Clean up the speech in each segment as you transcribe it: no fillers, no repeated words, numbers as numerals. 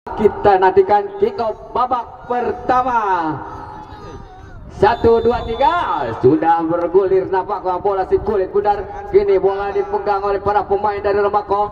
Kita nantikan kick off babak pertama. 1, 2, 3 sudah bergulir nampak bola si kulit pudar. Kini bola dipegang oleh para pemain dari Remako,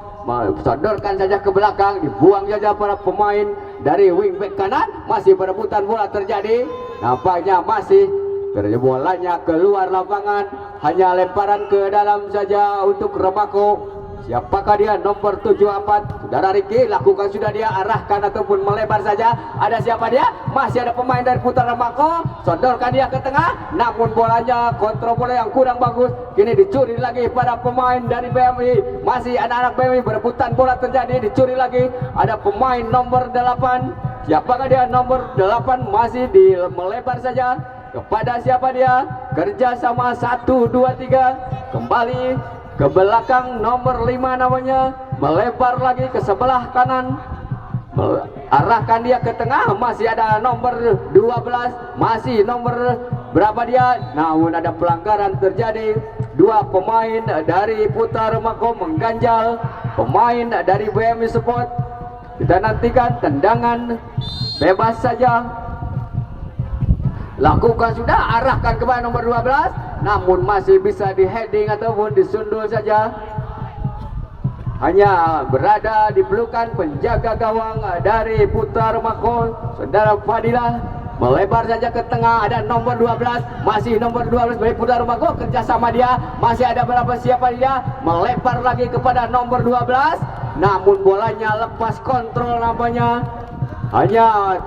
sodorkan saja ke belakang, dibuang saja para pemain dari wingback kanan. Masih perebutan bola terjadi, nampaknya masih terjadi bolanya keluar lapangan, hanya lemparan ke dalam saja untuk Remako. Siapakah dia? Nomor 74 Saudara Riki, lakukan sudah dia, arahkan ataupun melebar saja. Ada siapa dia? Masih ada pemain dari Putra Remako, sodorkan dia ke tengah, namun bolanya kontrol bola yang kurang bagus. Kini dicuri lagi pada pemain dari BMI. Masih anak-anak BMI berebutan bola terjadi, dicuri lagi. Ada pemain nomor 8. Siapakah dia? Nomor 8 masih melebar saja. Kepada siapa dia? Kerja sama 1, 2, 3 kembali ke belakang, nomor 5 namanya, melebar lagi ke sebelah kanan, arahkan dia ke tengah. Masih ada nomor 12, masih nomor berapa dia, namun ada pelanggaran terjadi. Dua pemain dari Putra Remako mengganjal pemain dari BMI Sport. Kita nantikan tendangan bebas saja. Lakukan sudah, arahkan kepada nomor 12, namun masih bisa di heading ataupun disundul saja. Hanya berada di pelukan penjaga gawang dari Putra Remako, Saudara Fadilah. Melebar saja ke tengah, ada nomor 12, masih nomor 12 dari Putra Remako, kerjasama dia. Masih ada berapa, siapa dia? Melebar lagi kepada nomor 12, namun bolanya lepas kontrol nampaknya. Hanya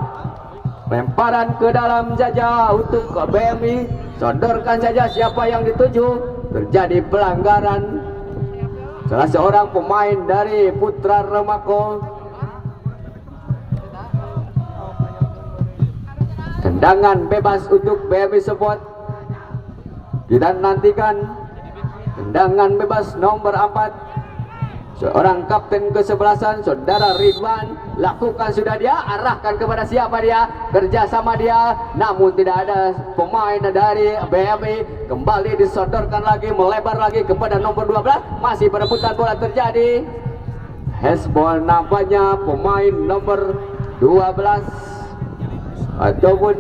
lemparan ke dalam saja untuk BMI. Sodorkan saja siapa yang dituju. Terjadi pelanggaran salah seorang pemain dari Putra Remako. Tendangan bebas untuk BMI Sport. Kita nantikan tendangan bebas nomor 4. Seorang kapten kesebelasan, Saudara Ridwan. Lakukan sudah dia, arahkan kepada siapa dia? Kerjasama dia, namun tidak ada pemain dari BMI. Kembali disodorkan lagi, melebar lagi kepada nomor 12. Masih perebutan bola terjadi. Hezbol nampaknya pemain nomor 12 ataupun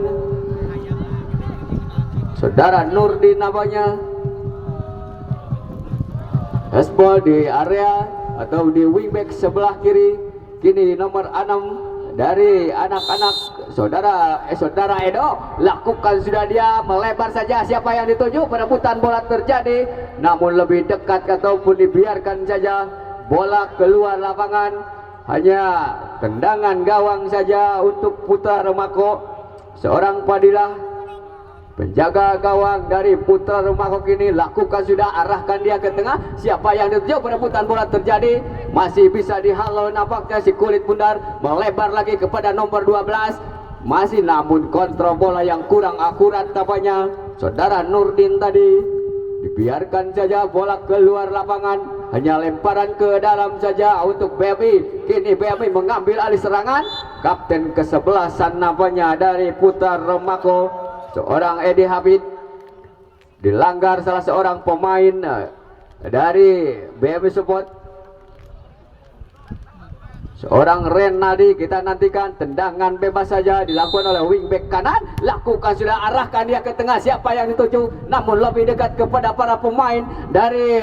Saudara Nurdin nampaknya. Hezbol di area atau di wingback sebelah kiri. Kini nomor 6 dari anak-anak saudara Edo. Lakukan sudah dia, melebar saja, siapa yang dituju? Perebutan bola terjadi, namun lebih dekat ataupun dibiarkan saja bola keluar lapangan. Hanya tendangan gawang saja untuk Putra Remako. Seorang Fadilah, penjaga gawang dari Putra Remako kini, lakukan sudah, arahkan dia ke tengah. Siapa yang dituju? Perebutan bola terjadi, masih bisa dihalau nampaknya si kulit bundar. Melebar lagi kepada nomor 12, masih namun kontrol bola yang kurang akurat tampaknya. Saudara Nurdin tadi. Dibiarkan saja bola keluar lapangan, hanya lemparan ke dalam saja untuk BMI. Kini BMI mengambil alih serangan. Kapten kesebelasan nampaknya dari Putra Remako, seorang Edi Habib. Dilanggar salah seorang pemain dari BMI Sport, seorang Renaldi. Kita nantikan tendangan bebas saja dilakukan oleh wingback kanan. Lakukan sudah, arahkan dia ke tengah, siapa yang dituju? Namun lebih dekat kepada para pemain dari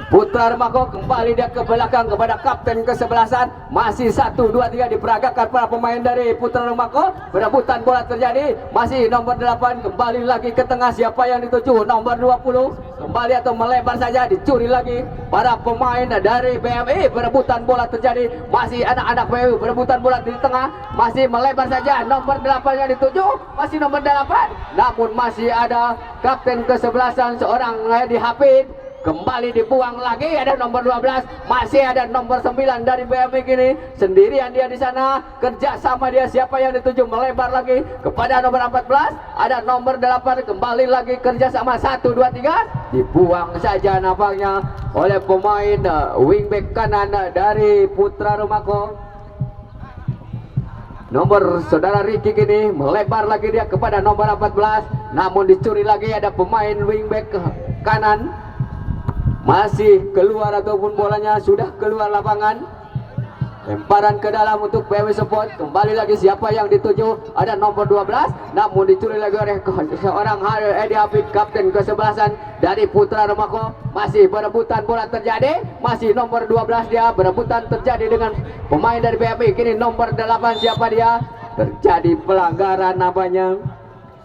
Putra Remako. Kembali dia ke belakang kepada kapten kesebelasan. Masih 1, 2, 3 diperagakan para pemain dari Putra Remako. Perebutan bola terjadi, masih nomor 8 kembali lagi ke tengah, siapa yang dituju? Nomor 20 kembali atau melebar saja, dicuri lagi para pemain dari BMI. Perebutan bola terjadi, masih anak-anak BMI berebutan bola di tengah, masih melebar saja, nomor 8 yang dituju, masih nomor 8, namun masih ada kapten kesebelasan seorang Edi Hafid. Kembali dibuang lagi, ada nomor 12, masih ada nomor 9 dari BMI kini. Sendirian dia di sana, kerja sama dia, siapa yang dituju? Melebar lagi kepada nomor 14, ada nomor 8, kembali lagi kerja sama 1, 2, 3, dibuang saja nampaknya oleh pemain wingback kanan dari Putra Remako. Nomor saudara Riki kini melebar lagi dia kepada nomor 14, namun dicuri lagi, ada pemain wingback kanan. Masih keluar ataupun bolanya sudah keluar lapangan. lemparan ke dalam untuk BMI Sport. Kembali lagi siapa yang dituju, ada nomor 12, namun dicuri lagi oleh seorang Edi Hafid, kapten kesebelasan dari Putra Remako. Masih berebutan bola terjadi, masih nomor 12 dia, berebutan terjadi dengan pemain dari BMI. Kini nomor 8, siapa dia, terjadi pelanggaran namanya.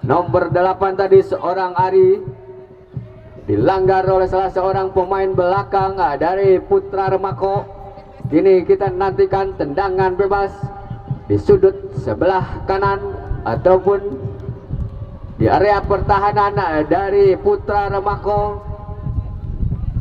Nomor 8 tadi seorang Ari dilanggar oleh salah seorang pemain belakang dari Putra Remako. Kini kita nantikan tendangan bebas di sudut sebelah kanan ataupun di area pertahanan dari Putra Remako.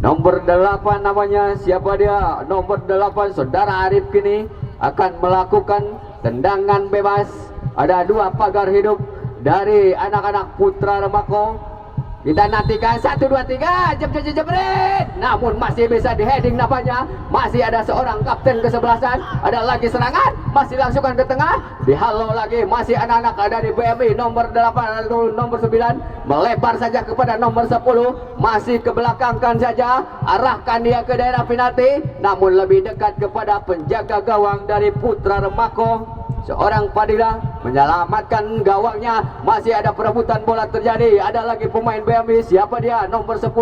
Nomor 8 namanya, siapa dia, nomor 8 saudara Arif kini akan melakukan tendangan bebas. Ada 2 pagar hidup dari anak-anak Putra Remako. Kita nantikan 1, 2, 3 jebret, namun masih bisa di heading namanya. Masih ada seorang kapten kesebelasan, ada lagi serangan, masih langsungkan ke tengah, dihalau lagi, masih anak-anak dari BMI. Nomor 8 atau nomor 9 melebar saja kepada nomor 10, masih ke belakangkan saja, arahkan dia ke daerah penalti, namun lebih dekat kepada penjaga gawang dari Putra Remako. Seorang Padilla menyelamatkan gawangnya. Masih ada perebutan bola terjadi, ada lagi pemain BMI, siapa dia, nomor 10,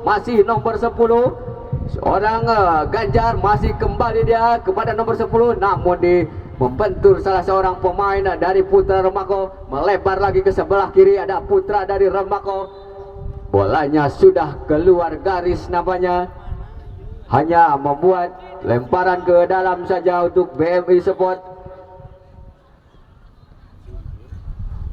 masih nomor 10 seorang Ganjar, masih kembali dia kepada nomor 10, namun membentur salah seorang pemain dari Putra Remako. Melebar lagi ke sebelah kiri, ada Putra dari Remako. Bolanya sudah keluar garis namanya, hanya membuat lemparan ke dalam saja untuk BMI Sport.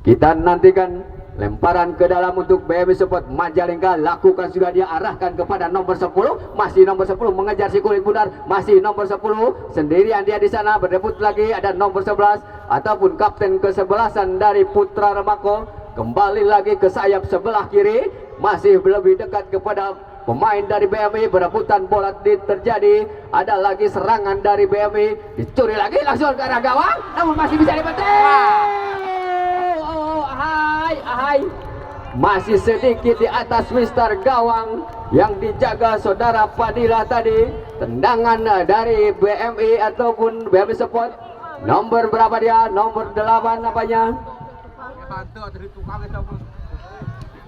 Kita nantikan lemparan ke dalam untuk BMI Sport. Majalengka lakukan, sudah dia arahkan kepada nomor 10, masih nomor 10 mengejar si kulit bundar, masih nomor 10 sendirian dia di sana, berebut lagi, ada nomor 11 ataupun kapten kesebelasan dari Putra Remako. Kembali lagi ke sayap sebelah kiri, masih lebih dekat kepada pemain dari BMI. Berebutan bola terjadi, ada lagi serangan dari BMI, dicuri lagi langsung ke arah gawang, namun masih bisa dibantai. Ahai, masih sedikit di atas Mister gawang yang dijaga saudara Padilla tadi. Tendangan dari BMI ataupun BMI Sport. Nomor berapa dia? Nomor 8 namanya,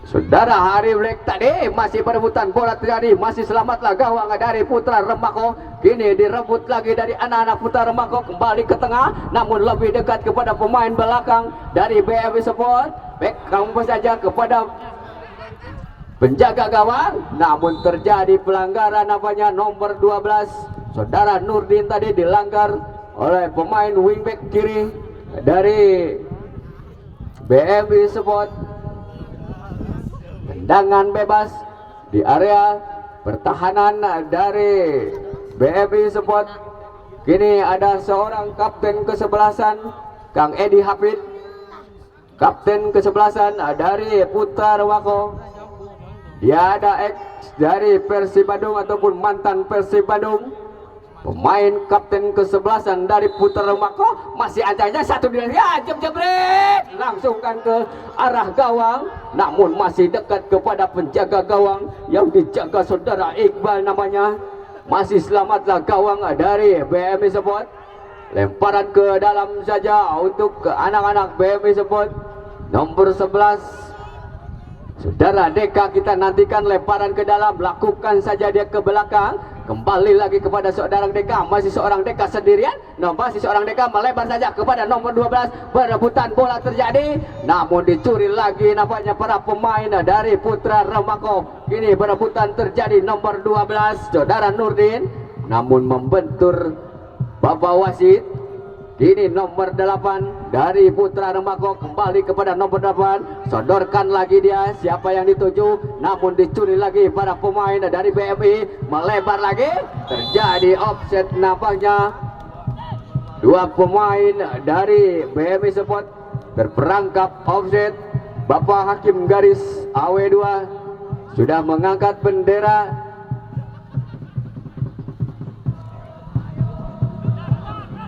saudara Hari Black tadi. Masih perebutan bola terjadi, masih selamatlah gawang dari Putra Remako. Kini direbut lagi dari anak-anak Putra Remako, kembali ke tengah, namun lebih dekat kepada pemain belakang dari BMI Sport. Back kamu saja kepada penjaga gawang, namun terjadi pelanggaran namanya. Nomor 12 saudara Nurdin tadi dilanggar oleh pemain wingback kiri dari BMI Sport. Tendangan bebas di area pertahanan dari BMI Sport. Kini ada seorang kapten kesebelasan, Kang Edi Hafid, kapten kesebelasan dari Putra Remako. Dia ada ex dari Persib Bandung ataupun mantan Persib Bandung. Pemain kapten kesebelasan dari Putra Remako, masih ancanya 1, 2, 3 jebret, langsungkan ke arah gawang, namun masih dekat kepada penjaga gawang yang dijaga saudara Iqbal namanya. Masih selamatlah gawang dari BMI Sport. Lemparan ke dalam saja untuk anak-anak BMI Sport. Nomor 11 saudara Deka, kita nantikan lemparan ke dalam, lakukan saja dia ke belakang, kembali lagi kepada seorang Deka, masih seorang Deka sendirian, masih seorang Deka melebar saja kepada nomor 12. Berebutan bola terjadi, namun dicuri lagi nampaknya para pemain dari Putra Remako. Kini berebutan terjadi, nomor 12 saudara Nurdin, namun membentur bapak wasit. Kini nomor 8 dari Putra Remako kembali kepada nomor 8, sodorkan lagi dia, siapa yang dituju, namun dicuri lagi para pemain dari BMI. Melebar lagi, terjadi offset nampaknya. 2 pemain dari BMI Sport terperangkap offset. Bapak Hakim Garis AW2 sudah mengangkat bendera.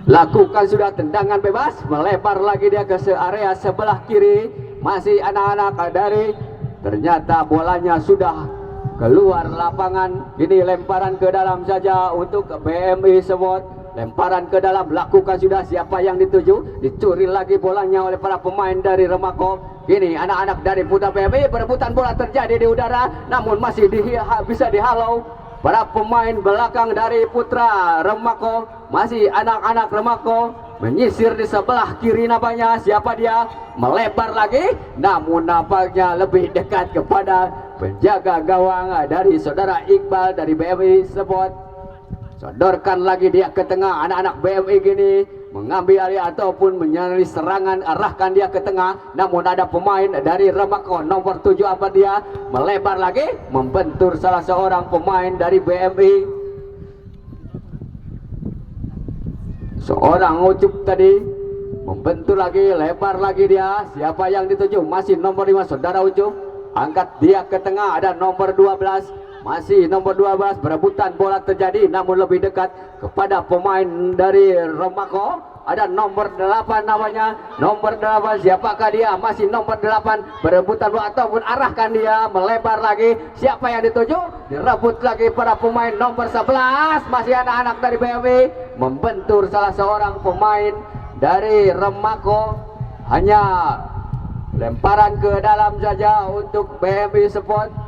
Lakukan sudah tendangan bebas, melebar lagi dia ke area sebelah kiri, masih anak-anak dari, ternyata bolanya sudah keluar lapangan. Ini lemparan ke dalam saja untuk BMI Sport. lemparan ke dalam, lakukan sudah. Siapa yang dituju, dicuri lagi bolanya oleh para pemain dari Remako. Kini anak-anak dari Putra PMI, perebutan bola terjadi di udara, namun masih bisa dihalau para pemain belakang dari Putra Remako. Masih anak-anak Remako menyisir di sebelah kiri nampaknya. Siapa dia? Melebar lagi, namun nampaknya lebih dekat kepada penjaga gawang dari saudara Iqbal dari BMI Sport. Sodorkan lagi dia ke tengah. Anak-anak BMI gini mengambil alih ataupun menyerang serangan, arahkan dia ke tengah. Namun ada pemain dari Remako nomor 7 apa dia? Melebar lagi, membentur salah seorang pemain dari BMI. Seorang Ucup tadi membentur lagi, lebar lagi dia. Siapa yang dituju? Masih nomor 5 saudara Ucup. Angkat dia ke tengah, ada nomor 12. Masih nomor 12, berebutan bola terjadi, namun lebih dekat kepada pemain dari Remako. Ada nomor 8 namanya. Nomor 8 siapakah dia? Masih nomor 8, berebutan bola ataupun arahkan dia, melebar lagi. Siapa yang dituju? Direbut lagi para pemain nomor 11. Masih anak-anak dari BMI membentur salah seorang pemain dari Remako. Hanya lemparan ke dalam saja untuk BMI Sport.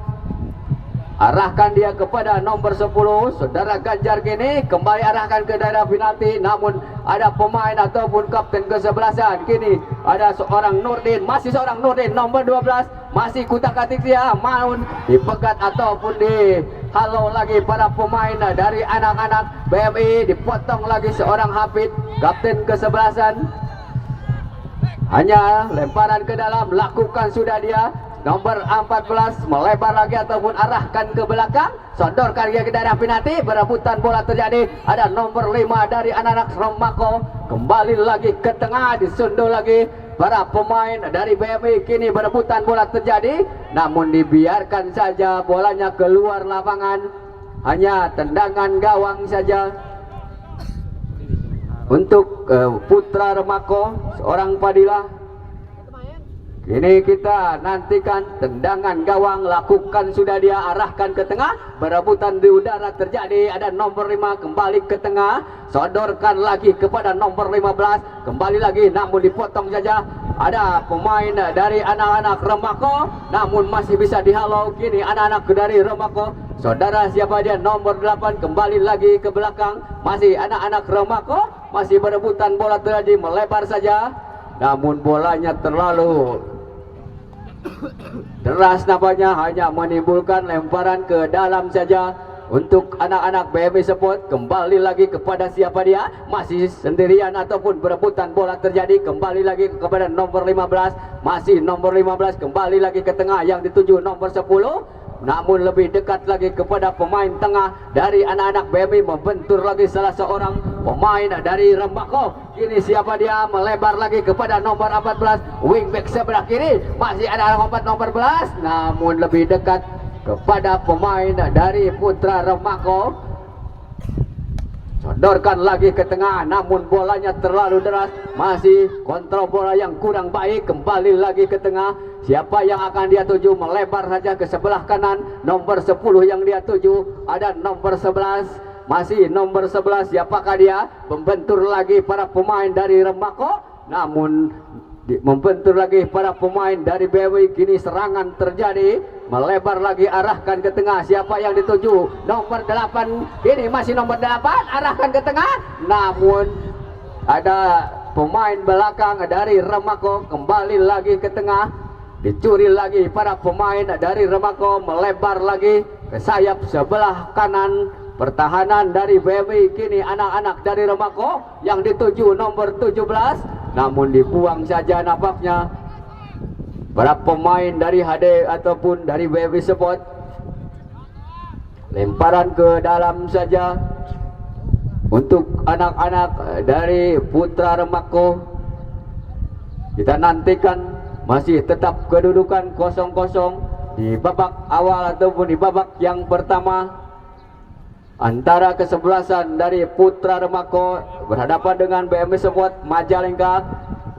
Arahkan dia kepada nomor 10 saudara Ganjar kini kembali arahkan ke daerah penalti, namun ada pemain ataupun kapten kesebelasan. Kini ada seorang Nurdin, masih seorang Nurdin nomor 12, masih kutak-atik dia, maun dipegat ataupun dihalau lagi para pemain dari anak-anak BMI. Dipotong lagi seorang Hafid, kapten kesebelasan. Hanya lemparan ke dalam, lakukan sudah dia. Nomor 14 melebar lagi ataupun arahkan ke belakang, sodorkan dia ke daerah penalti, berebutan bola terjadi. Ada nomor 5 dari anak-anak Remako, kembali lagi ke tengah, disundul lagi para pemain dari BMI. Kini berebutan bola terjadi, namun dibiarkan saja bolanya keluar lapangan. Hanya tendangan gawang saja untuk Putra Remako, seorang Fadilah. Kini kita nantikan tendangan gawang, lakukan sudah dia, arahkan ke tengah, berebutan di udara terjadi. Ada nomor 5 kembali ke tengah, sodorkan lagi kepada nomor 15, kembali lagi namun dipotong saja. Ada pemain dari anak-anak Remako, namun masih bisa dihalau. Kini anak-anak dari Remako, saudara siapa dia? Nomor 8 kembali lagi ke belakang, masih anak-anak Remako, masih berebutan bola terjadi, melebar saja. Namun bolanya terlalu deras nampaknya, hanya menimbulkan lemparan ke dalam saja untuk anak-anak BMI Sport. Kembali lagi kepada siapa dia? Masih sendirian ataupun berebutan bola terjadi, kembali lagi kepada nomor 15, masih nomor 15 kembali lagi ke tengah, yang dituju nomor 10, namun lebih dekat lagi kepada pemain tengah dari anak-anak BMI, membentur lagi salah seorang pemain dari Remako. Kini siapa dia? Melebar lagi kepada nomor 14, wingback sebelah kiri, masih ada nomor 11, namun lebih dekat kepada pemain dari Putra Remako. Sodorkan lagi ke tengah, namun bolanya terlalu deras, masih kontrol bola yang kurang baik. Kembali lagi ke tengah, siapa yang akan dia tuju? Melebar saja ke sebelah kanan, nomor 10 yang dia tuju. Ada nomor 11, masih nomor 11, siapakah dia? Membentur lagi para pemain dari Remako, namun membentur lagi para pemain dari BMI. Kini serangan terjadi, melebar lagi, arahkan ke tengah, siapa yang dituju? Nomor 8, ini masih nomor 8, arahkan ke tengah, namun ada pemain belakang dari Remako, kembali lagi ke tengah, dicuri lagi para pemain dari Remako, melebar lagi ke sayap sebelah kanan. Pertahanan dari BMI, kini anak-anak dari Remako yang dituju nomor 17, namun dibuang saja nampaknya para pemain dari HD ataupun dari BMI Sport. Lemparan ke dalam saja untuk anak-anak dari Putra Remako. Kita nantikan masih tetap kedudukan 0-0 di babak awal ataupun di babak yang pertama antara kesebelasan dari Putra Remako berhadapan dengan BMI Sport Majalengka.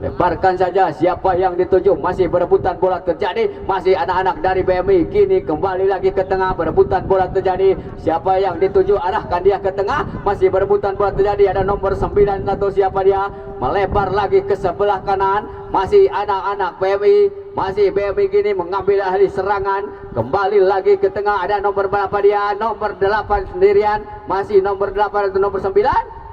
Lemparkan saja siapa yang dituju. Masih berebutan bola terjadi. Masih anak-anak dari BMI. Kini kembali lagi ke tengah. Berebutan bola terjadi. Siapa yang dituju, arahkan dia ke tengah. Masih berebutan bola terjadi. Ada nomor 9 atau siapa dia. Melebar lagi ke sebelah kanan. Masih anak-anak BMI. Masih BMI kini mengambil alih serangan. Kembali lagi ke tengah. Ada nomor berapa dia? Nomor 8 sendirian. Masih nomor 8 atau nomor 9.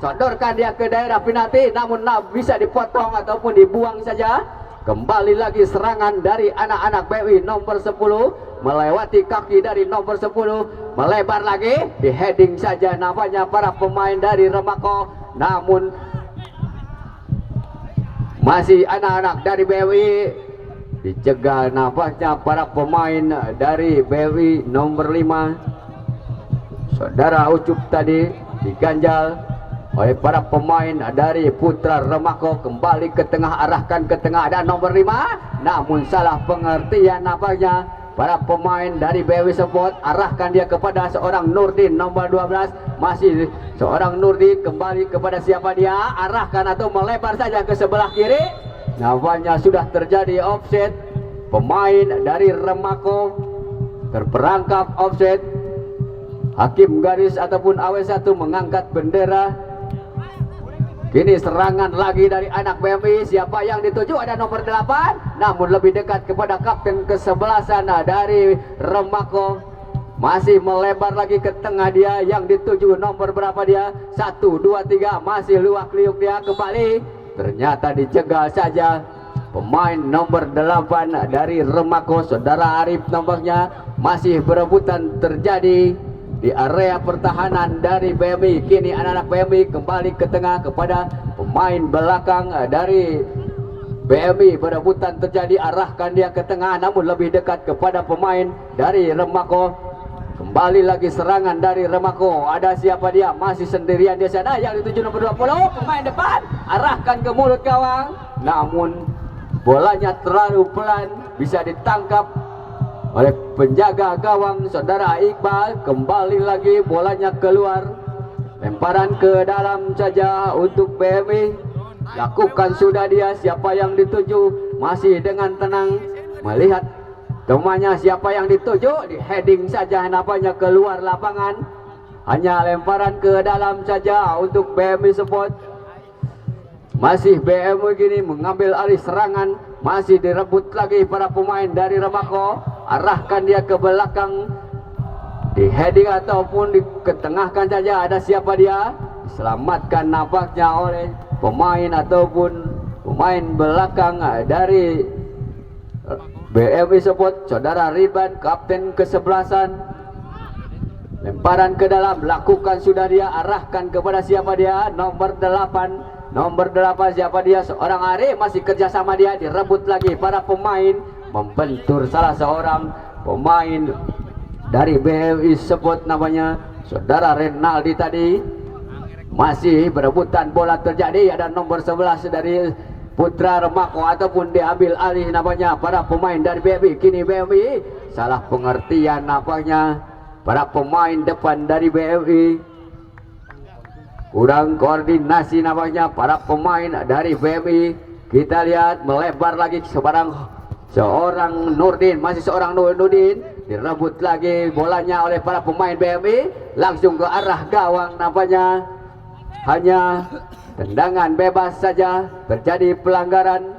Sodorkan dia ke daerah penalti, namun bisa dipotong ataupun dibuang saja. Kembali lagi serangan dari anak-anak BMI nomor 10, melewati kaki dari nomor 10, melebar lagi, di heading saja namanya para pemain dari Remako. Namun masih anak-anak dari BMI dicegah nafasnya para pemain dari BMI nomor 5. Saudara Ucup tadi diganjal oleh para pemain dari Putra Remako. Kembali ke tengah, arahkan ke tengah, ada nomor 5, namun salah pengertian nampaknya para pemain dari BW Sport. Arahkan dia kepada seorang Nurdin nomor 12. Masih seorang Nurdin, kembali kepada siapa dia, arahkan atau melebar saja ke sebelah kiri. Nampaknya sudah terjadi offset. Pemain dari Remako terperangkap offset. Hakim garis ataupun AW1 mengangkat bendera. Kini serangan lagi dari anak BMI. Siapa yang dituju? Ada nomor 8, namun lebih dekat kepada kapten kesebelasan dari Remako. Masih melebar lagi ke tengah dia. Yang dituju nomor berapa dia? 1, 2, 3. Masih luak liuk dia kembali. Ternyata dijegal saja pemain nomor 8 dari Remako. Saudara Arif nampaknya masih berebutan terjadi di area pertahanan dari BMI. Kini anak-anak BMI kembali ke tengah kepada pemain belakang dari BMI. Berebutan terjadi, arahkan dia ke tengah, namun lebih dekat kepada pemain dari Remako. Kembali lagi serangan dari Remako. Ada siapa dia? Masih sendirian di sana. Yang dituju nomor 20, pemain depan, arahkan ke mulut gawang, namun bolanya terlalu pelan, bisa ditangkap oleh penjaga gawang saudara Iqbal. Kembali lagi bolanya keluar, lemparan ke dalam saja untuk BMI. Lakukan sudah dia. Siapa yang dituju? Masih dengan tenang melihat temannya. Siapa yang dituju? Di heading saja nampaknya keluar lapangan. Hanya lemparan ke dalam saja untuk BMI Sport. Masih BMI kini mengambil alih serangan. Masih direbut lagi para pemain dari Remako. Arahkan dia ke belakang, di heading ataupun diketengahkan saja. Ada siapa dia? Diselamatkan nampaknya oleh pemain ataupun pemain belakang dari BMI Sport, saudara Ridwan, kapten kesebelasan. Lemparan ke dalam, lakukan sudah dia. Arahkan kepada siapa dia? Nomor 8. Nomor 8 siapa dia? Seorang Ari. Masih kerjasama dia, direbut lagi para pemain. Membentur salah seorang pemain dari BMI Sport namanya saudara Renaldi tadi. Masih berebutan bola terjadi. Ada nomor 11 dari Putra Remako ataupun diambil alih namanya para pemain dari BMI. Kini BMI salah pengertian nampaknya para pemain depan dari BMI. Kurang koordinasi nampaknya para pemain dari BMI. Kita lihat melebar lagi seorang Nurdin. Masih seorang Nurdin, direbut lagi bolanya oleh para pemain BMI. Langsung ke arah gawang nampaknya. Hanya tendangan bebas saja. Terjadi pelanggaran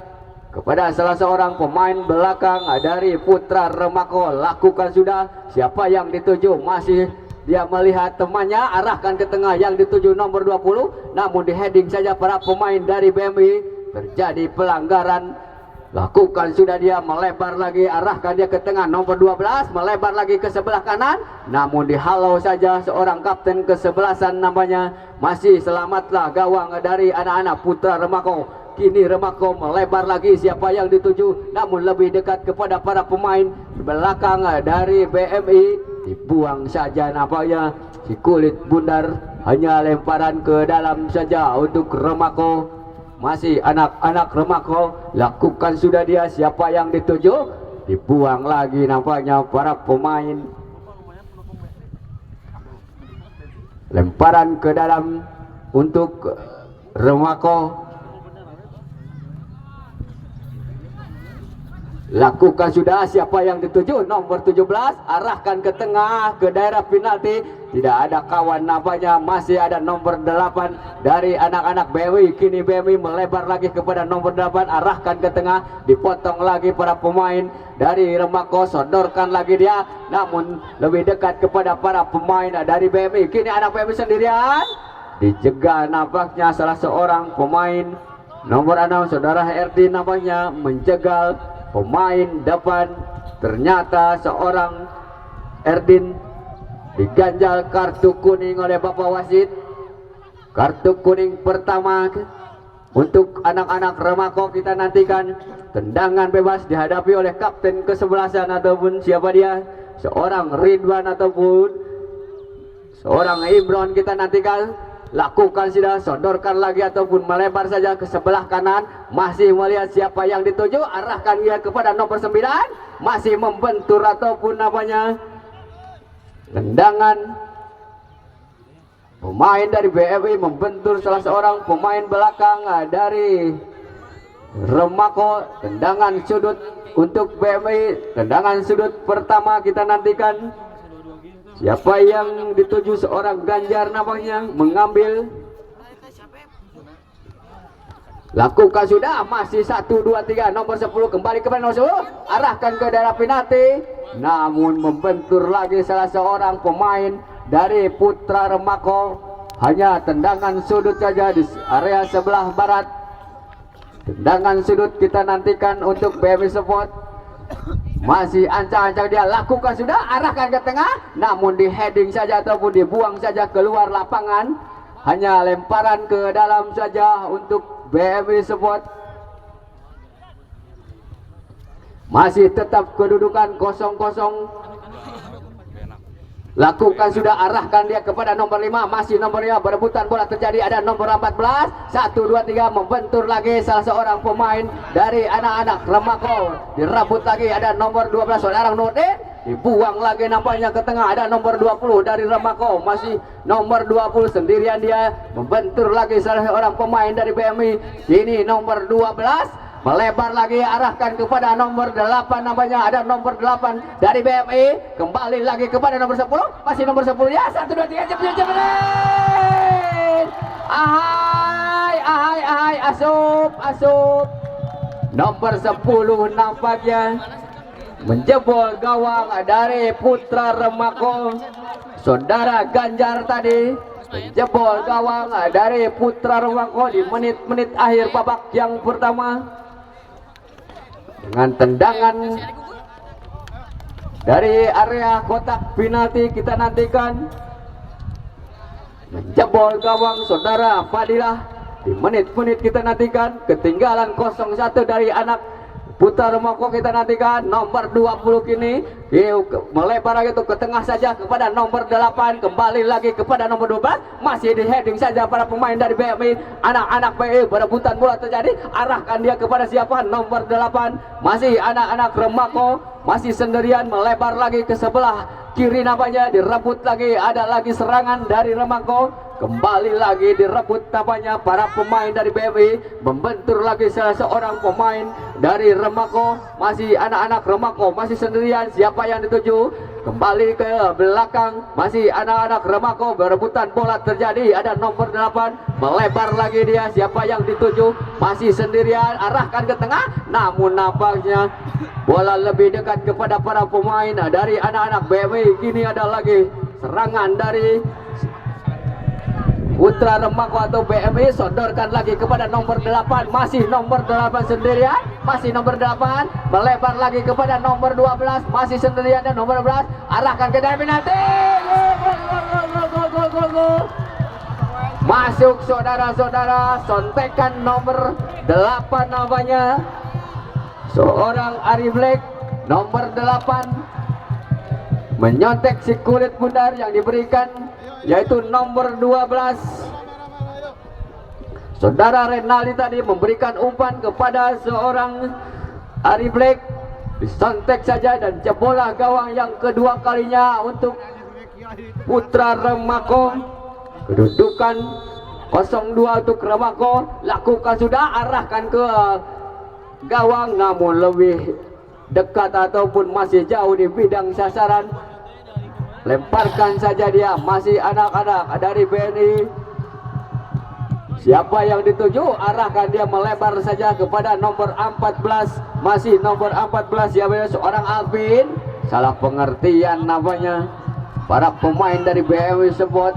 kepada salah seorang pemain belakang dari Putra Remako. Lakukan sudah. Siapa yang dituju? Masih dia melihat temannya, arahkan ke tengah. Yang dituju nomor 20, namun di heading saja para pemain dari BMI. Terjadi pelanggaran. Lakukan sudah dia, melebar lagi, arahkan dia ke tengah. Nomor 12 melebar lagi ke sebelah kanan, namun dihalau saja seorang kapten kesebelasan namanya. Masih selamatlah gawang dari anak-anak Putra Remako. Kini Remako melebar lagi. Siapa yang dituju? Namun lebih dekat kepada para pemain belakang dari BMI. Dibuang saja nampaknya si kulit bundar. Hanya lemparan ke dalam saja untuk Remako. Masih anak-anak Remako. Lakukan sudah dia. Siapa yang dituju? Dibuang lagi nampaknya para pemain. Lemparan ke dalam untuk Remako. Lakukan sudah, siapa yang dituju nomor 17, arahkan ke tengah ke daerah penalti. Tidak ada kawan nampaknya, masih ada nomor 8 dari anak-anak BMI. Kini BMI melebar lagi kepada nomor 8, arahkan ke tengah, dipotong lagi para pemain dari Remako, sodorkan lagi dia, namun lebih dekat kepada para pemain dari BMI. Kini anak BMI sendirian, dijegal nampaknya salah seorang pemain nomor 6 saudara Herdi, nampaknya menjegal pemain depan. Ternyata seorang Erdin diganjal kartu kuning oleh Bapak Wasit. Kartu kuning pertama untuk anak-anak Remako. Kita nantikan tendangan bebas dihadapi oleh kapten kesebelasan ataupun siapa dia, seorang Ridwan ataupun seorang Imron. Kita nantikan, lakukan sudah, sodorkan lagi ataupun melebar saja ke sebelah kanan. Masih melihat siapa yang dituju, arahkan dia kepada nomor 9, masih membentur ataupun namanya tendangan. Pemain dari BMI membentur salah seorang pemain belakang dari Remako. Tendangan sudut untuk BMI, tendangan sudut pertama. Kita nantikan siapa yang dituju, seorang Ganjar namanya mengambil. Lakukan sudah, masih 1, 2, 3, nomor 10 kembali kepada nomor 10, arahkan ke daerah penalti, namun membentur lagi salah seorang pemain dari Putra Remako. Hanya tendangan sudut saja di area sebelah barat. Tendangan sudut kita nantikan untuk BMI Sport. Masih ancang-ancang dia, lakukan sudah, arahkan ke tengah, namun di heading saja ataupun dibuang saja keluar lapangan. Hanya lemparan ke dalam saja untuk BMI Sport. Masih tetap kedudukan 0-0. Lakukan sudah, arahkan dia kepada nomor 5, masih nomor 5, berebutan bola terjadi, ada nomor 14, 1, 2, 3, membentur lagi salah seorang pemain dari anak-anak Remako. Dirabut lagi, ada nomor 12 saudara Nurdin, dibuang lagi nampaknya ke tengah, ada nomor 20 dari Remako, masih nomor 20 sendirian dia, membentur lagi salah seorang pemain dari BMI. Ini nomor 12 melebar lagi, arahkan kepada nomor 8 namanya, ada nomor 8 dari BMI, kembali lagi kepada nomor 10, masih nomor 10 ya, 1, 2, 3, cepet. Ahai, asup. Nomor 10 nampaknya menjebol gawang dari Putra Remako. Saudara Ganjar tadi menjebol gawang dari Putra Remako di menit-menit akhir babak yang pertama. Dengan tendangan dari area kotak penalti kita nantikan menjebol gawang saudara Fadilah. Di menit-menit kita nantikan ketinggalan 0-1 dari anak Putra Remako. Kita nantikan nomor 20 kini melebar lagi ke tengah saja kepada nomor 8, kembali lagi kepada nomor 12, masih di heading saja para pemain dari BMI. Anak-anak BMI berebutan bola terjadi, arahkan dia kepada siapa, nomor 8, masih anak-anak Remako, masih sendirian, melebar lagi ke sebelah kiri nampaknya, direbut lagi, ada lagi serangan dari Remako. Kembali lagi direbut tampaknya para pemain dari BMI, membentur lagi salah seorang pemain dari Remako. Masih anak-anak Remako, masih sendirian, siapa yang dituju, kembali ke belakang, masih anak-anak Remako, berebutan bola terjadi, ada nomor 8, melebar lagi dia, siapa yang dituju, masih sendirian, arahkan ke tengah, namun nampaknya bola lebih dekat kepada para pemain dari anak-anak BMI. Kini ada lagi serangan dari Putra Remako atau BMI, sodorkan lagi kepada nomor 8, masih nomor 8 sendirian, masih nomor 8, melebar lagi kepada nomor 12, masih sendirian dan nomor 12, arahkan ke daerah penalti. Gol. Masuk saudara-saudara, sontekan nomor 8 namanya, seorang Ari Black, nomor 8 menyontek si kulit bundar yang diberikan yaitu nomor 12. Saudara Renaldi tadi memberikan umpan kepada seorang Ari Black, disontek saja dan jebolah gawang yang kedua kalinya untuk Putra Remako. Kedudukan 0-2 untuk Remako. Lakukan sudah, arahkan ke gawang, namun lebih dekat ataupun masih jauh di bidang sasaran. Lemparkan saja dia, masih anak-anak dari BNI. Siapa yang dituju, arahkan dia melebar saja kepada nomor 14. Masih nomor 14, siapa seorang Alvin. Salah pengertian namanya. Para pemain dari BMW Sport.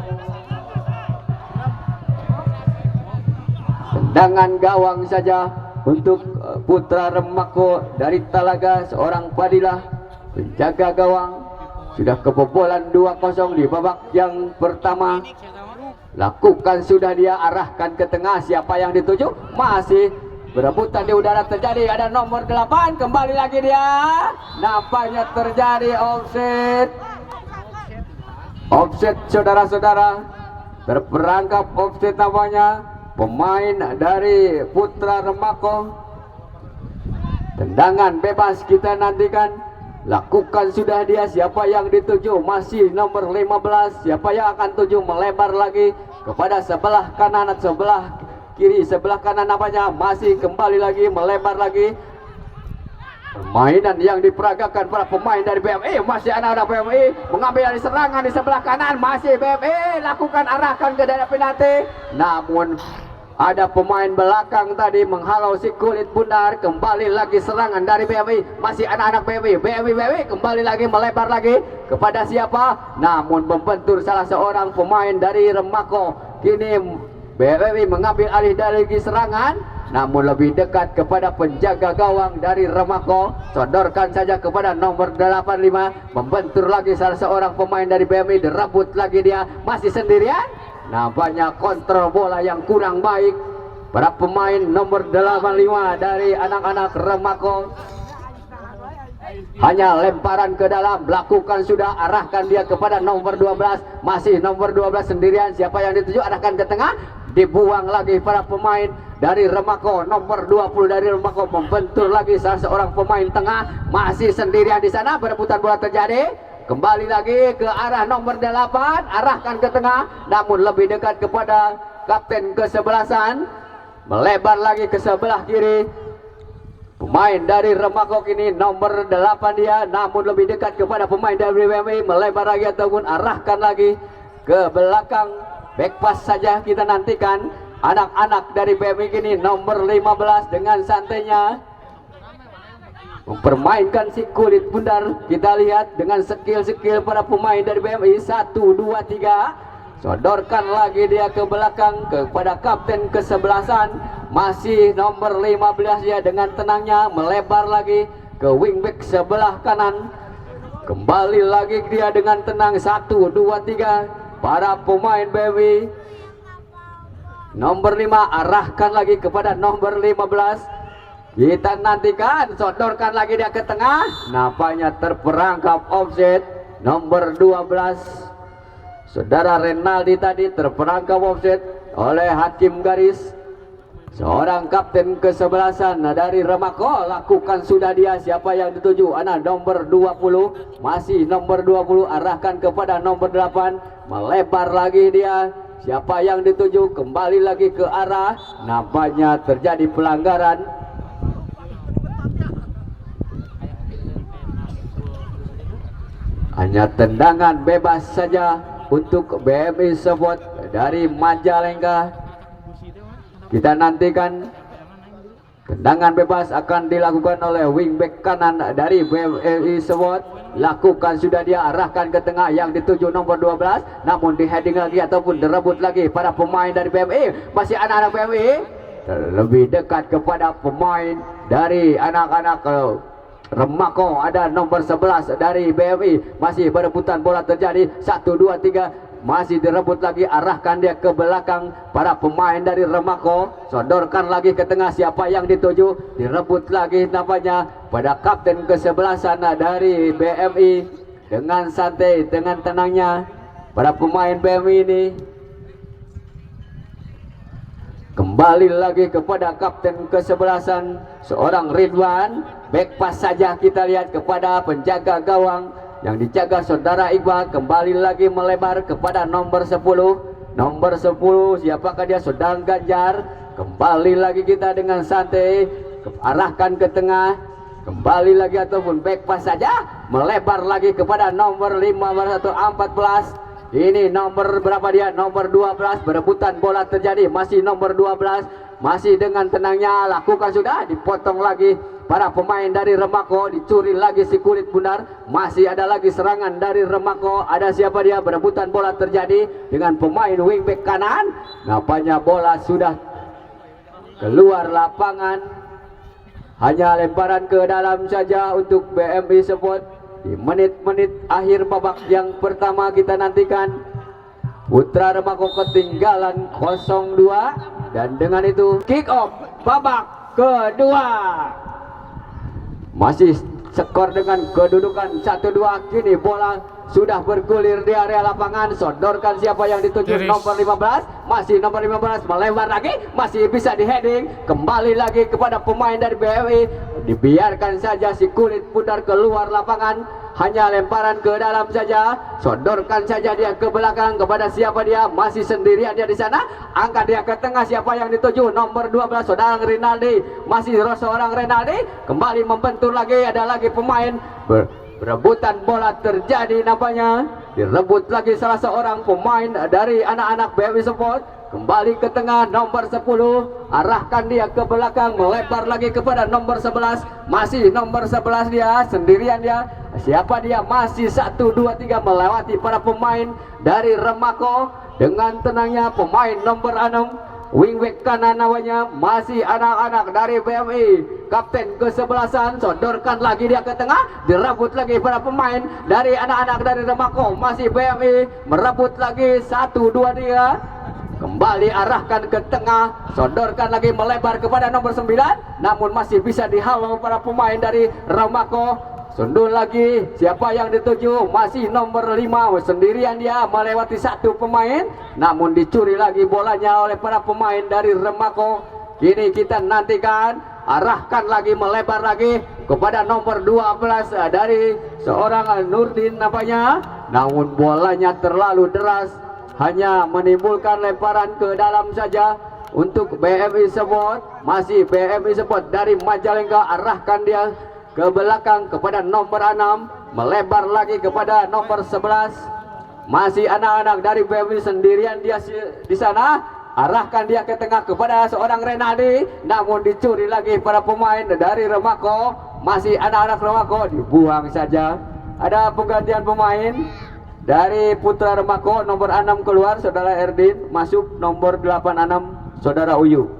Tendangan gawang saja untuk putra Remako dari Talaga, seorang Fadilah penjaga gawang. Sudah kebobolan 2-0 di babak yang pertama. Lakukan sudah dia, arahkan ke tengah. Siapa yang dituju? Masih berebutan di udara terjadi. Ada nomor 8, kembali lagi dia. Nampaknya terjadi offset. Offset saudara-saudara. Terperangkap offset namanya. Pemain dari Putra Remako. Tendangan bebas kita nantikan. Lakukan sudah dia, siapa yang dituju? Masih nomor 15. Siapa yang akan tuju? Melebar lagi kepada sebelah kanan, sebelah kiri, sebelah kanan namanya. Masih kembali lagi, melebar lagi. Permainan yang diperagakan para pemain dari BMI. Masih anak-anak BMI mengambil dari serangan di sebelah kanan. Masih BMI lakukan, arahkan ke daerah penalti. Namun ada pemain belakang tadi menghalau si kulit bundar. Kembali lagi serangan dari BMI. Masih anak-anak BMI kembali lagi, melebar lagi kepada siapa? Namun membentur salah seorang pemain dari Remako. Kini BMI mengambil alih dari serangan, namun lebih dekat kepada penjaga gawang dari Remako. Sodorkan saja kepada nomor 85. Membentur lagi salah seorang pemain dari BMI. Direbut lagi dia, masih sendirian. Nampaknya kontrol bola yang kurang baik para pemain nomor 85 dari anak-anak Remako. Hanya lemparan ke dalam, lakukan sudah, arahkan dia kepada nomor 12. Masih nomor 12 sendirian. Siapa yang dituju? Arahkan ke tengah. Dibuang lagi para pemain dari Remako. Nomor 20 dari Remako membentur lagi salah seorang pemain tengah. Masih sendirian di sana, berebutan bola terjadi. Kembali lagi ke arah nomor 8, arahkan ke tengah, namun lebih dekat kepada kapten kesebelasan. Melebar lagi ke sebelah kiri. Pemain dari Remako kini nomor 8 dia, namun lebih dekat kepada pemain dari BMI. Melebar lagi ataupun arahkan lagi ke belakang. Back pass saja kita nantikan. Anak-anak dari BMI kini nomor 15 dengan santainya mempermainkan si kulit bundar. Kita lihat dengan skill-skill para pemain dari BMI. 1, 2, 3. Sodorkan lagi dia ke belakang kepada kapten kesebelasan. Masih nomor 15 ya, dengan tenangnya melebar lagi ke wingback sebelah kanan. Kembali lagi dia dengan tenang. 1, 2, 3. Para pemain BMI. Nomor 5 arahkan lagi kepada nomor 15. Kita nantikan, sodorkan lagi dia ke tengah. Nampaknya terperangkap offset. Nomor 12 saudara Renaldi tadi terperangkap offset oleh hakim garis. Seorang kapten kesebelasan dari Remako. Lakukan sudah dia, siapa yang dituju? Anak nomor 20. Masih nomor 20, arahkan kepada nomor 8. Melebar lagi dia. Siapa yang dituju? Kembali lagi ke arah. Nampaknya terjadi pelanggaran. Hanya tendangan bebas saja untuk BMI Sport dari Majalengka. Kita nantikan tendangan bebas akan dilakukan oleh wingback kanan dari BMI Sport. Lakukan sudah dia, arahkan ke tengah, yang dituju nomor 12. Namun di heading lagi ataupun direbut lagi para pemain dari BMI. Masih anak-anak BMI lebih dekat kepada pemain dari anak-anak Remako. Ada nomor 11 dari BMI. Masih berebutan bola terjadi. 1, 2, 3. Masih direbut lagi, arahkan dia ke belakang para pemain dari Remako. Sodorkan lagi ke tengah, siapa yang dituju? Direbut lagi nampaknya pada kapten kesebelasan dari BMI. Dengan santai, dengan tenangnya para pemain BMI ini. Kembali lagi kepada kapten kesebelasan seorang Ridwan. Back pass saja kita lihat kepada penjaga gawang yang dijaga saudara Iqbal. Kembali lagi melebar kepada nomor 10. Nomor 10 siapakah dia? Sedang Ganjar. Kembali lagi kita dengan santai, arahkan ke tengah. Kembali lagi ataupun back pass saja, melebar lagi kepada nomor 15 atau 14. Ini nomor berapa dia? Nomor 12. Berebutan bola terjadi, masih nomor 12. Masih dengan tenangnya lakukan, sudah dipotong lagi para pemain dari Remako, dicuri lagi si kulit bundar. Masih ada lagi serangan dari Remako. Ada siapa dia? Berebutan bola terjadi dengan pemain wingback kanan. Nampaknya bola sudah keluar lapangan. Hanya lemparan ke dalam saja untuk BMI Sport. Di menit-menit akhir babak yang pertama kita nantikan. Putra Remako ketinggalan 0-2. Dan dengan itu kick off babak kedua. Masih skor dengan kedudukan 1-2. Kini bola sudah bergulir di area lapangan. Sodorkan siapa yang dituju? Nomor 15. Masih nomor 15 melebar lagi, masih bisa di heading. Kembali lagi kepada pemain dari BMI. Dibiarkan saja si kulit pudar keluar lapangan. Hanya lemparan ke dalam saja. Sodorkan saja dia ke belakang kepada siapa dia? Masih sendirian dia di sana. Angkat dia ke tengah, siapa yang dituju? Nomor 12 seorang Rinaldi. Masih seorang Rinaldi. Kembali membentur lagi, ada lagi pemain berebutan bola terjadi nampaknya. Direbut lagi salah seorang pemain dari anak-anak BMI Sport. Kembali ke tengah nomor 10. Arahkan dia ke belakang, melebar lagi kepada nomor 11. Masih nomor 11 dia, sendirian dia. Siapa dia? Masih 1, 2, 3 melewati para pemain dari Remako. Dengan tenangnya pemain nomor 6 wingback kanan namanya, masih anak-anak dari BMI. Kapten ke-11, sodorkan lagi dia ke tengah. Direbut lagi para pemain dari anak-anak dari Remako. Masih BMI merebut lagi 1, 2, 3. Kembali arahkan ke tengah, sodorkan lagi melebar kepada nomor 9. Namun masih bisa dihalau para pemain dari Remako. Sundul lagi, siapa yang dituju? Masih nomor 5, sendirian dia melewati satu pemain. Namun dicuri lagi bolanya oleh para pemain dari Remako. Kini kita nantikan, arahkan lagi, melebar lagi kepada nomor 12 dari seorang Nurdin nampaknya. Namun bolanya terlalu deras, hanya menimbulkan lemparan ke dalam saja untuk BMI Sport. Masih BMI Sport dari Majalengka, arahkan dia ke belakang kepada nomor 6, melebar lagi kepada nomor 11. Masih anak-anak dari BMI sendirian dia di sana. Arahkan dia ke tengah kepada seorang Renaldi. Namun dicuri lagi para pemain dari Remako. Masih anak-anak Remako, dibuang saja. Ada penggantian pemain dari Putra Remako. Nomor 6 keluar saudara Erdin, masuk nomor 86 saudara Uyu.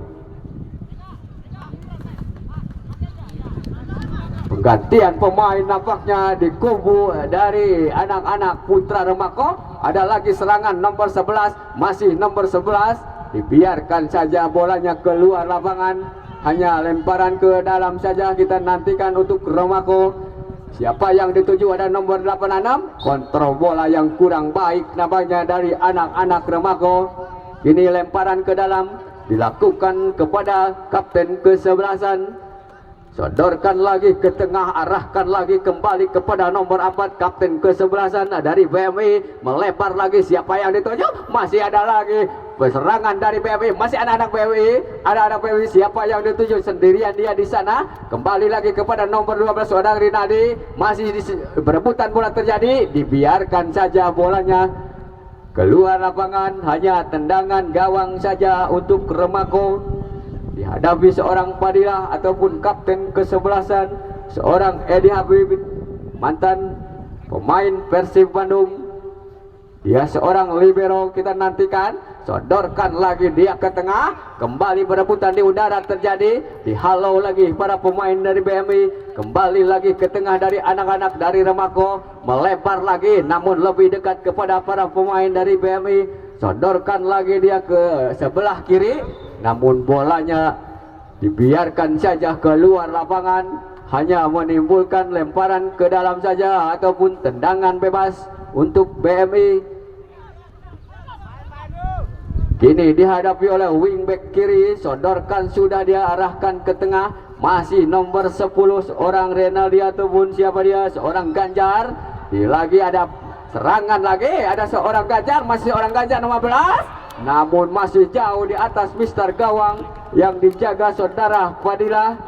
Penggantian pemain nampaknya di kubu dari anak-anak Putra Remako. Ada lagi serangan nomor 11, masih nomor 11. Dibiarkan saja bolanya keluar lapangan. Hanya lemparan ke dalam saja kita nantikan untuk Remako. Siapa yang dituju? Ada nomor 86. Kontrol bola yang kurang baik nampaknya dari anak-anak Remako. Ini lemparan ke dalam dilakukan kepada kapten ke-11. Sodorkan lagi ke tengah, arahkan lagi kembali kepada nomor 4 kapten ke-11 dari BMI. Melebar lagi, siapa yang dituju? Masih ada lagi serangan dari BMI, masih anak-anak BMI. Anak-anak BMI, siapa yang dituju? Sendirian dia di sana. Kembali lagi kepada nomor 12 seorang Rinaldi. Masih berebutan bola terjadi, dibiarkan saja bolanya keluar lapangan. Hanya tendangan gawang saja untuk Remako. Dihadapi seorang Padilah ataupun kapten ke-11, seorang Edi Habib, mantan pemain Persib Bandung. Dia seorang libero, kita nantikan. Sodorkan lagi dia ke tengah. Kembali perebutan di udara terjadi. Dihalau lagi para pemain dari BMI. Kembali lagi ke tengah dari anak-anak dari Remako. Melebar lagi namun lebih dekat kepada para pemain dari BMI. Sodorkan lagi dia ke sebelah kiri. Namun bolanya dibiarkan saja keluar lapangan. Hanya menimbulkan lemparan ke dalam saja ataupun tendangan bebas untuk BMI. Kini dihadapi oleh wingback kiri. Sodorkan sudah dia, arahkan ke tengah. Masih nomor 10 seorang Renaldi ataupun siapa dia? Seorang Ganjar. Lagi ada serangan lagi. Ada seorang Ganjar. Masih seorang Ganjar nomor 11. Namun masih jauh di atas Mister Gawang yang dijaga saudara Fadilah.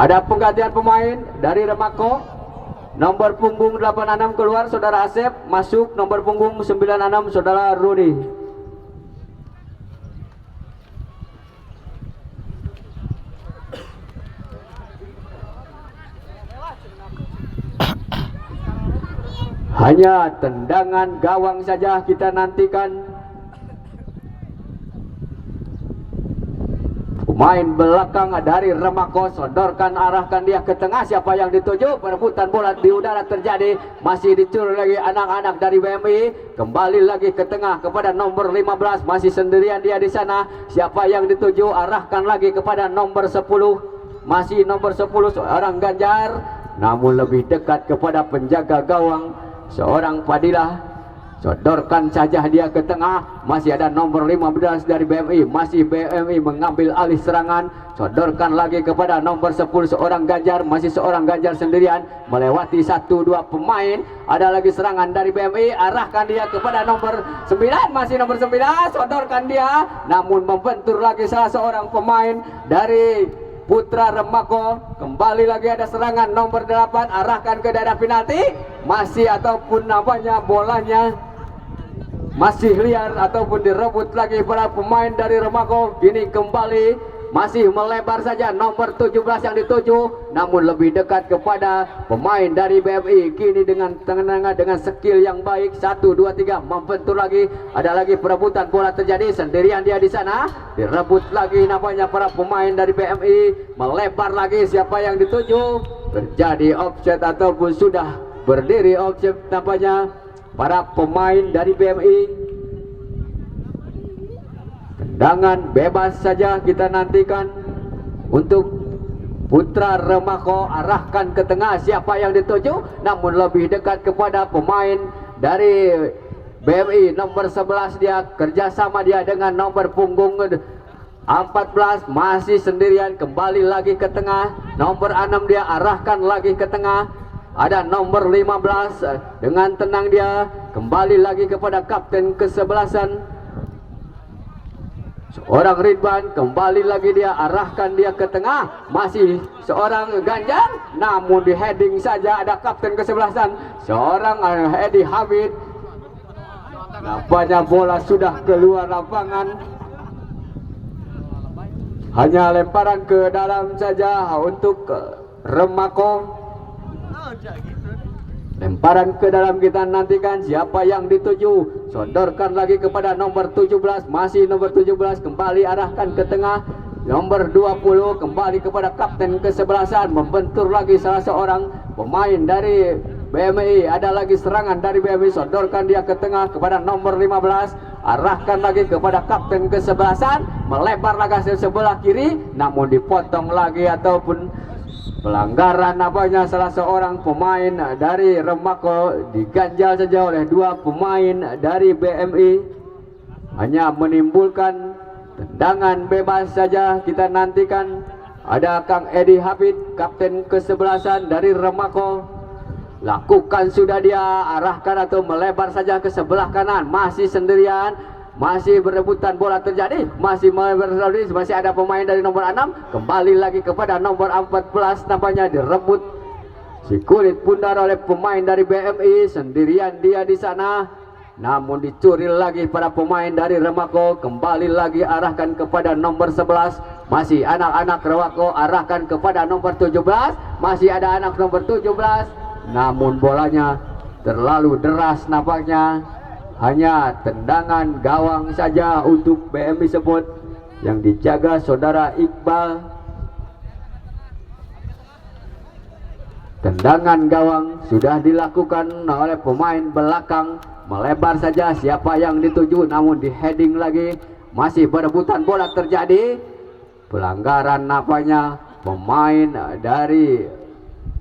Ada penggantian pemain dari Remako. Nomor punggung 86 keluar saudara Asep, masuk nomor punggung 96 saudara Rudi. Hanya tendangan gawang saja kita nantikan. Pemain belakang dari Remako, sodorkan, arahkan dia ke tengah. Siapa yang dituju? Perebutan bola di udara terjadi. Masih dicuri lagi anak-anak dari BMI. Kembali lagi ke tengah kepada nomor 15. Masih sendirian dia di sana. Siapa yang dituju? Arahkan lagi kepada nomor 10. Masih nomor 10 seorang Ganjar. Namun lebih dekat kepada penjaga gawang seorang Fadilah. Sodorkan saja dia ke tengah. Masih ada nomor 15 dari BMI. Masih BMI mengambil alih serangan. Sodorkan lagi kepada nomor 10 seorang Ganjar. Masih seorang Ganjar sendirian melewati 1-2 pemain. Ada lagi serangan dari BMI. Arahkan dia kepada nomor 9. Masih nomor 9. Sodorkan dia. Namun membentur lagi salah seorang pemain dari Putra Remako. Kembali lagi ada serangan nomor 8. Arahkan ke daerah penalti. Masih ataupun namanya bolanya masih liar ataupun direbut lagi para pemain dari Remako. Kini kembali masih melebar saja nomor 17 yang dituju, namun lebih dekat kepada pemain dari BMI. Kini dengan tenang, dengan skill yang baik, 1, 2, 3 membentur lagi. Ada lagi perebutan bola terjadi, sendirian dia di sana, direbut lagi namanya para pemain dari BMI. Melebar lagi, siapa yang dituju? Terjadi offset ataupun sudah berdiri offset namanya para pemain dari BMI. Tendangan bebas saja kita nantikan untuk Putra Remako. Arahkan ke tengah, siapa yang dituju? Namun lebih dekat kepada pemain dari BMI. Nomor 11 dia, kerjasama dia dengan nomor punggung 14. Masih sendirian, kembali lagi ke tengah. Nomor 6 dia, arahkan lagi ke tengah. Ada nomor 15, dengan tenang dia kembali lagi kepada kapten ke-11an seorang Ridwan. Kembali lagi dia, arahkan dia ke tengah. Masih seorang Ganjar, namun di heading saja. Ada kapten ke-11an seorang Edi Hamid. Nampaknya bola sudah keluar lapangan. Hanya lemparan ke dalam saja untuk Remako. Lemparan ke dalam kita nantikan siapa yang dituju. Sodorkan lagi kepada nomor 17. Masih nomor 17, kembali arahkan ke tengah. Nomor 20 kembali kepada kapten ke-11an. Membentur lagi salah seorang pemain dari BMI. Ada lagi serangan dari BMI. Sodorkan dia ke tengah kepada nomor 15. Arahkan lagi kepada kapten ke-11an. Melebar lagi ke sebelah kiri, namun dipotong lagi ataupun pelanggaran namanya salah seorang pemain dari Remako. Diganjal saja oleh dua pemain dari BMI. Hanya menimbulkan tendangan bebas saja kita nantikan. Ada Kang Edi Hafid, kapten ke-11an dari Remako. Lakukan sudah dia, arahkan atau melebar saja ke sebelah kanan. Masih sendirian, masih berebutan bola terjadi. Masih masih ada pemain dari nomor 6. Kembali lagi kepada nomor 14, namanya direbut si kulit pundar oleh pemain dari BMI. Sendirian dia di sana, namun dicuri lagi para pemain dari Remako. Kembali lagi arahkan kepada nomor 11. Masih anak-anak Remako, arahkan kepada nomor 17. Masih ada anak nomor 17, namun bolanya terlalu deras nampaknya. Hanya tendangan gawang saja untuk BMI sebut yang dijaga saudara Iqbal. Tendangan gawang sudah dilakukan oleh pemain belakang. Melebar saja siapa yang dituju, namun di heading lagi. Masih berebutan bola terjadi. Pelanggaran nampaknya pemain dari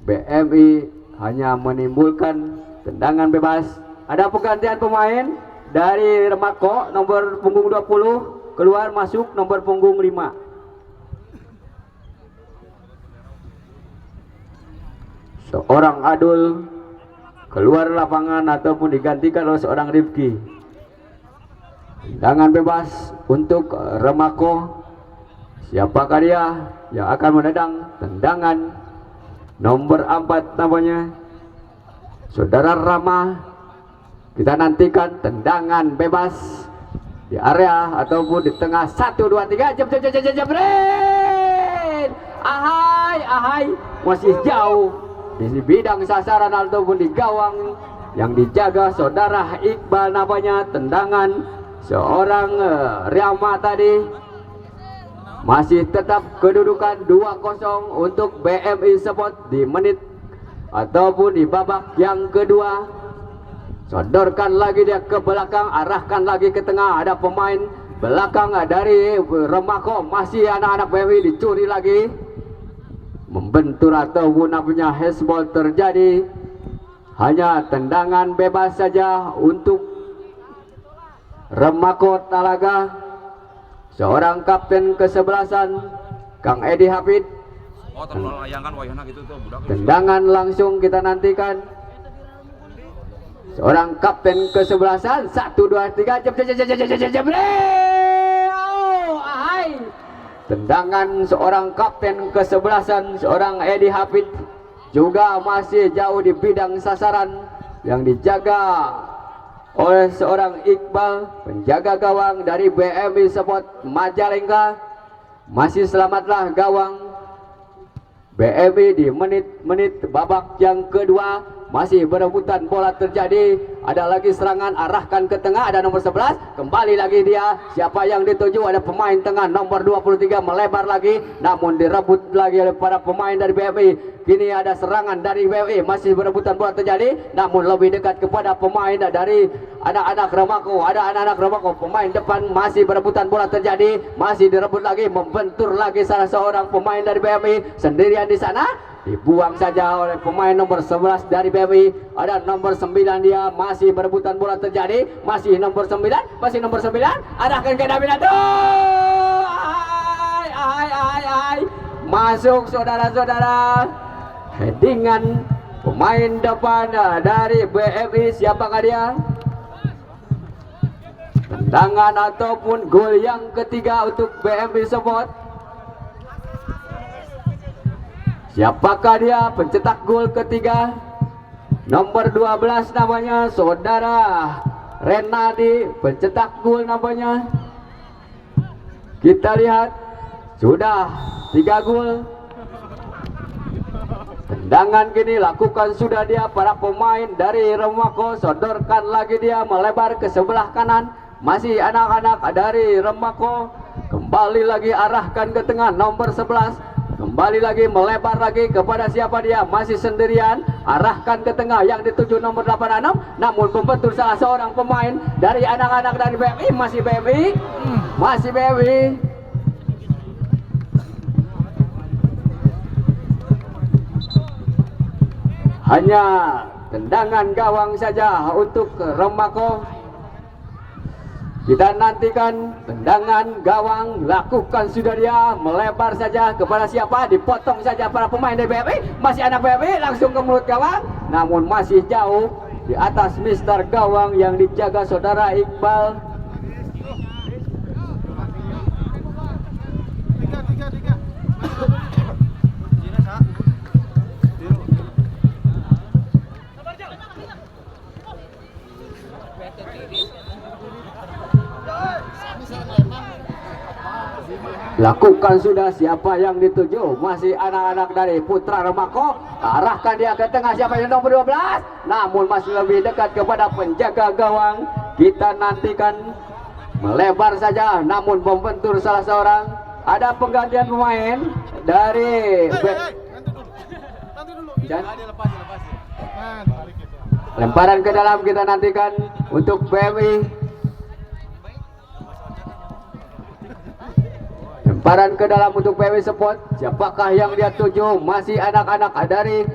BMI hanya menimbulkan tendangan bebas. Ada pergantian pemain dari Remako. Nomor punggung 20 keluar, masuk nomor punggung 5. Seorang Adul keluar lapangan ataupun digantikan oleh seorang Rifki. Tendangan bebas untuk Remako. Siapakah dia yang akan menendang tendangan nomor 4 namanya Saudara Rama. Kita nantikan tendangan bebas di area ataupun di tengah. 1, 2, 3 jebret. Ahai masih jauh di bidang sasaran ataupun di gawang yang dijaga Saudara Iqbal namanya. Tendangan seorang Rama tadi. Masih tetap kedudukan 2-0 untuk BMI Sport di menit ataupun di babak yang kedua. Sodorkan lagi dia ke belakang, arahkan lagi ke tengah. Ada pemain belakang dari Remako. Masih anak-anak BMI dicuri lagi. Membentur ataupun namanya hezbol terjadi. Hanya tendangan bebas saja untuk Remako Talaga. Seorang kapten kesebelasan Kang Edi Hafid. Tendangan langsung kita nantikan. Seorang kapten kesebelasan. 1, 2, 3 tendangan seorang kapten kesebelasan seorang Edi Hafid juga masih jauh di bidang sasaran yang dijaga oleh seorang Iqbal, penjaga gawang dari BMI Sport Majalengka. Masih selamatlah gawang BMI di menit babak yang kedua. Masih berebutan bola terjadi. Ada lagi serangan, arahkan ke tengah. Ada nomor 11, kembali lagi dia. Siapa yang dituju? Ada pemain tengah nomor 23 melebar lagi, namun direbut lagi oleh para pemain dari BMI. Kini ada serangan dari BMI. Masih berebutan bola terjadi, namun lebih dekat kepada pemain dari anak-anak Remako. Ada anak-anak Remako. Pemain depan masih berebutan bola terjadi. Masih direbut lagi, membentur lagi salah seorang pemain dari BMI. Sendirian di sana. Dibuang saja oleh pemain nomor 11 dari BMI. Ada nomor 9 dia. Masih berebutan bola terjadi. Masih nomor 9. Arahkan ke Daminato. Masuk saudara-saudara. Headingan pemain depan dari BMI. Siapakah dia? Tendangan ataupun gol yang ketiga untuk BMI Sport. Siapakah dia pencetak gol ketiga? Nomor 12 namanya Saudara Renaldi, pencetak gol namanya. Kita lihat sudah 3 gol. Tendangan kini lakukan sudah dia para pemain dari Remako. Sodorkan lagi dia melebar ke sebelah kanan. Masih anak-anak dari Remako. Kembali lagi arahkan ke tengah nomor 11. Kembali lagi melebar lagi kepada siapa dia? Masih sendirian. Arahkan ke tengah yang dituju nomor 86. Namun membentur salah seorang pemain dari anak-anak dari BMI. Masih BMI. Masih BMI. Hanya tendangan gawang saja untuk Remako. Kita nantikan tendangan gawang, lakukan sudah dia, melebar saja kepada siapa, dipotong saja para pemain dari BMI. Masih anak BMI, langsung ke mulut gawang, namun masih jauh di atas Mister Gawang yang dijaga Saudara Iqbal. Lakukan sudah siapa yang dituju. Masih anak-anak dari Putra Remako. Arahkan dia ke tengah siapa yang nomor 12. Namun masih lebih dekat kepada penjaga gawang. Kita nantikan melebar saja. Namun membentur salah seorang. Ada penggantian pemain dari lemparan ke dalam kita nantikan untuk BMI. Lemparan ke dalam untuk BMI Sport. Siapakah yang dia tuju? Masih anak-anak dari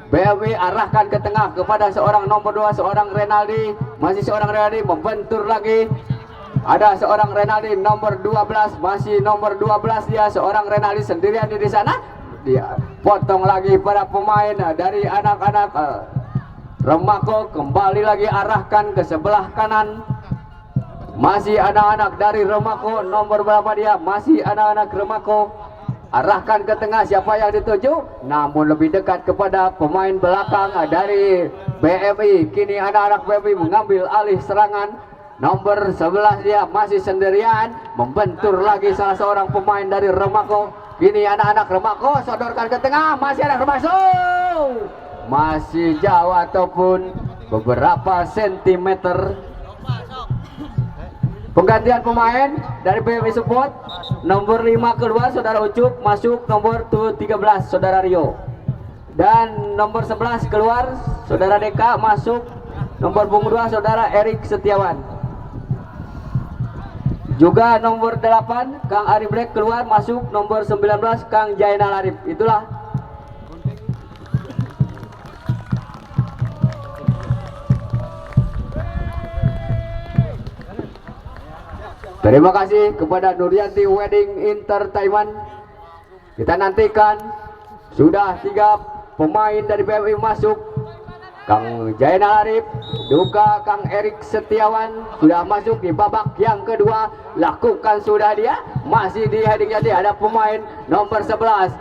BMI. Arahkan ke tengah kepada seorang nomor 2, seorang Renaldi. Masih seorang Renaldi, membentur lagi. Ada seorang Renaldi nomor 12. Masih nomor 12 dia, seorang Renaldi sendirian di sana. Dia potong lagi para pemain dari anak-anak Remako. Kembali lagi arahkan ke sebelah kanan. Masih anak-anak dari Remako, nomor berapa dia? Masih anak-anak Remako. Arahkan ke tengah, siapa yang dituju? Namun lebih dekat kepada pemain belakang dari BMI. Kini anak-anak BMI mengambil alih serangan. Nomor 11 dia masih sendirian, membentur lagi salah seorang pemain dari Remako. Kini anak-anak Remako sodorkan ke tengah, masih ada masuk. Masih jauh ataupun beberapa sentimeter. Penggantian pemain dari BMI Support. Nomor 5 keluar saudara Ucup, masuk nomor 13 saudara Rio. Dan nomor 11 keluar saudara Deka, masuk nomor punggung 2 saudara Erik Setiawan. Juga nomor 8 Kang Ari Black keluar, masuk nomor 19 Kang Jainal Arif. Itulah terima kasih kepada Nuryanti Wedding Entertainment. Kita nantikan sudah 3 pemain dari BMI masuk. Kang Jainal Arif, juga Kang Erik Setiawan sudah masuk di babak yang kedua. Lakukan sudah dia, masih di headingnya dia ada pemain nomor 11.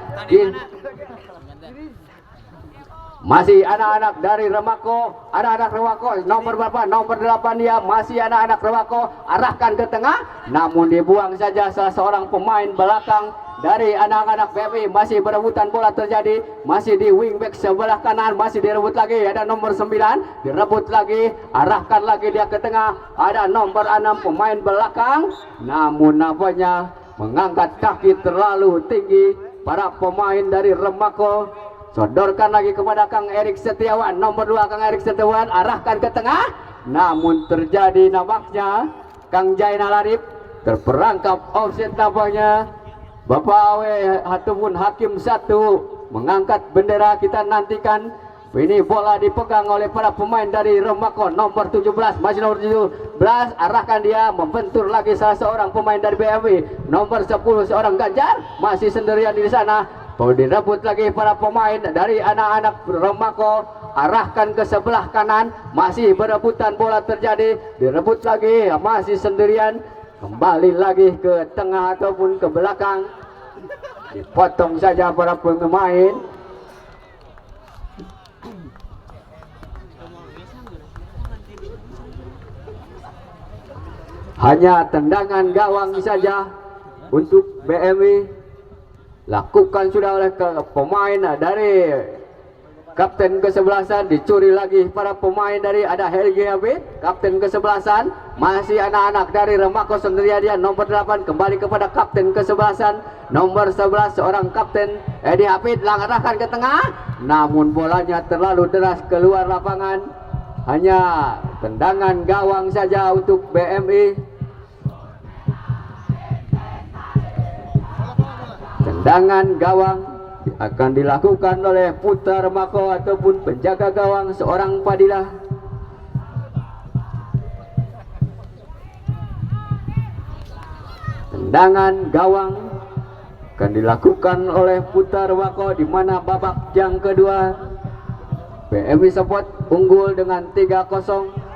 Masih anak-anak dari Remako, anak-anak Remako nomor berapa? Nomor 8 dia, masih anak-anak Remako, arahkan ke tengah, namun dibuang saja salah seorang pemain belakang dari anak-anak BMI. Masih berebutan bola terjadi, masih di wingback sebelah kanan, masih direbut lagi, ada nomor 9, direbut lagi, arahkan lagi dia ke tengah, ada nomor 6 pemain belakang, namun nampaknya mengangkat kaki terlalu tinggi para pemain dari Remako. Sodorkan lagi kepada Kang Erik Setiawan, nomor 2 Kang Erik Setiawan, arahkan ke tengah, namun terjadi nampaknya Kang Jainal Arif terperangkap offset nampaknya. Bapak Awe ataupun Hakim 1 mengangkat bendera. Kita nantikan ini bola dipegang oleh para pemain dari Remako. Nomor 17, masih nomor 17, arahkan dia, membentur lagi salah seorang pemain dari BMI. Nomor 10 seorang Ganjar, masih sendirian di sana. Direbut lagi para pemain dari anak-anak Remako, arahkan ke sebelah kanan, masih berebutan bola terjadi, direbut lagi, masih sendirian, kembali lagi ke tengah ataupun ke belakang, dipotong saja para pemain. Hanya tendangan gawang saja untuk BMI. Lakukan sudah oleh pemain dari kapten kesebelasan, dicuri lagi para pemain dari ada Helgi Habib, kapten kesebelasan, masih anak-anak dari Remako sendirian dia, nomor 8 kembali kepada kapten kesebelasan, nomor 11 seorang kapten Edi Hafid, arahkan ke tengah, namun bolanya terlalu deras keluar lapangan. Hanya tendangan gawang saja untuk BMI. Tendangan gawang akan dilakukan oleh putar Remako ataupun penjaga gawang seorang Fadilah. Tendangan gawang akan dilakukan oleh putar Remako, di mana babak yang kedua BMI Support unggul dengan 3-0.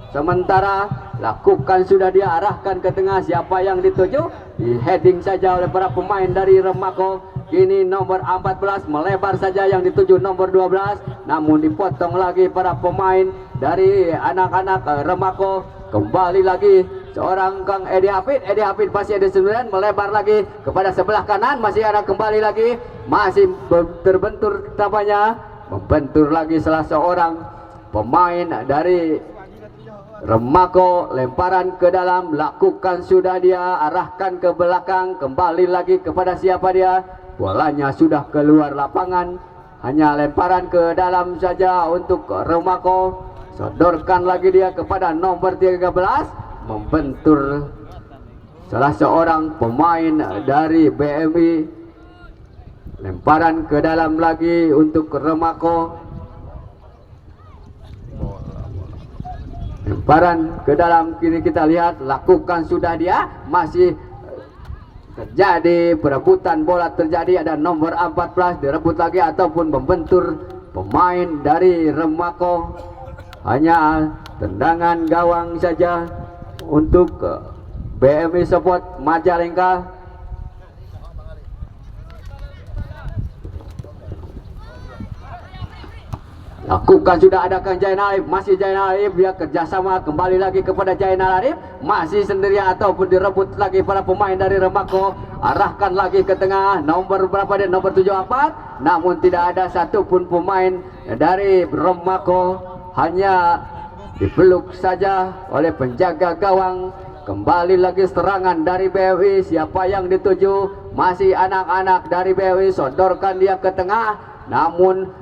Sementara lakukan sudah dia, arahkan ke tengah, siapa yang dituju, di heading saja oleh para pemain dari Remako. Kini nomor 14 melebar saja yang dituju nomor 12, namun dipotong lagi para pemain dari anak-anak Remako. Kembali lagi seorang Kang Edi Hafid, Edi Hafid masih ada 9, melebar lagi kepada sebelah kanan, masih ada kembali lagi, masih terbentur tampaknya, membentur lagi salah seorang pemain dari Remako. Lemparan ke dalam, lakukan sudah dia, arahkan ke belakang, kembali lagi kepada siapa dia, bolanya sudah keluar lapangan, hanya lemparan ke dalam saja untuk Remako. Sodorkan lagi dia kepada nomor 13, membentur salah seorang pemain dari BMI. Lemparan ke dalam lagi untuk Remako. Lemparan ke dalam, kini kita lihat, lakukan sudah dia, masih terjadi perebutan bola terjadi, ada nomor 14 direbut lagi ataupun membentur pemain dari Remako. Hanya tendangan gawang saja untuk BMI Sport Majalengka. Lakukan sudah adakan Jainal Arif, masih Jainal Arif, dia kerjasama kembali lagi kepada Jainal Arif, masih sendirian ataupun direbut lagi para pemain dari Remako. Arahkan lagi ke tengah, nomor berapa dia, nomor 74, namun tidak ada satupun pemain dari Remako, hanya dipeluk saja oleh penjaga gawang. Kembali lagi serangan dari BMI, siapa yang dituju? Masih anak-anak dari BMI, sodorkan dia ke tengah, namun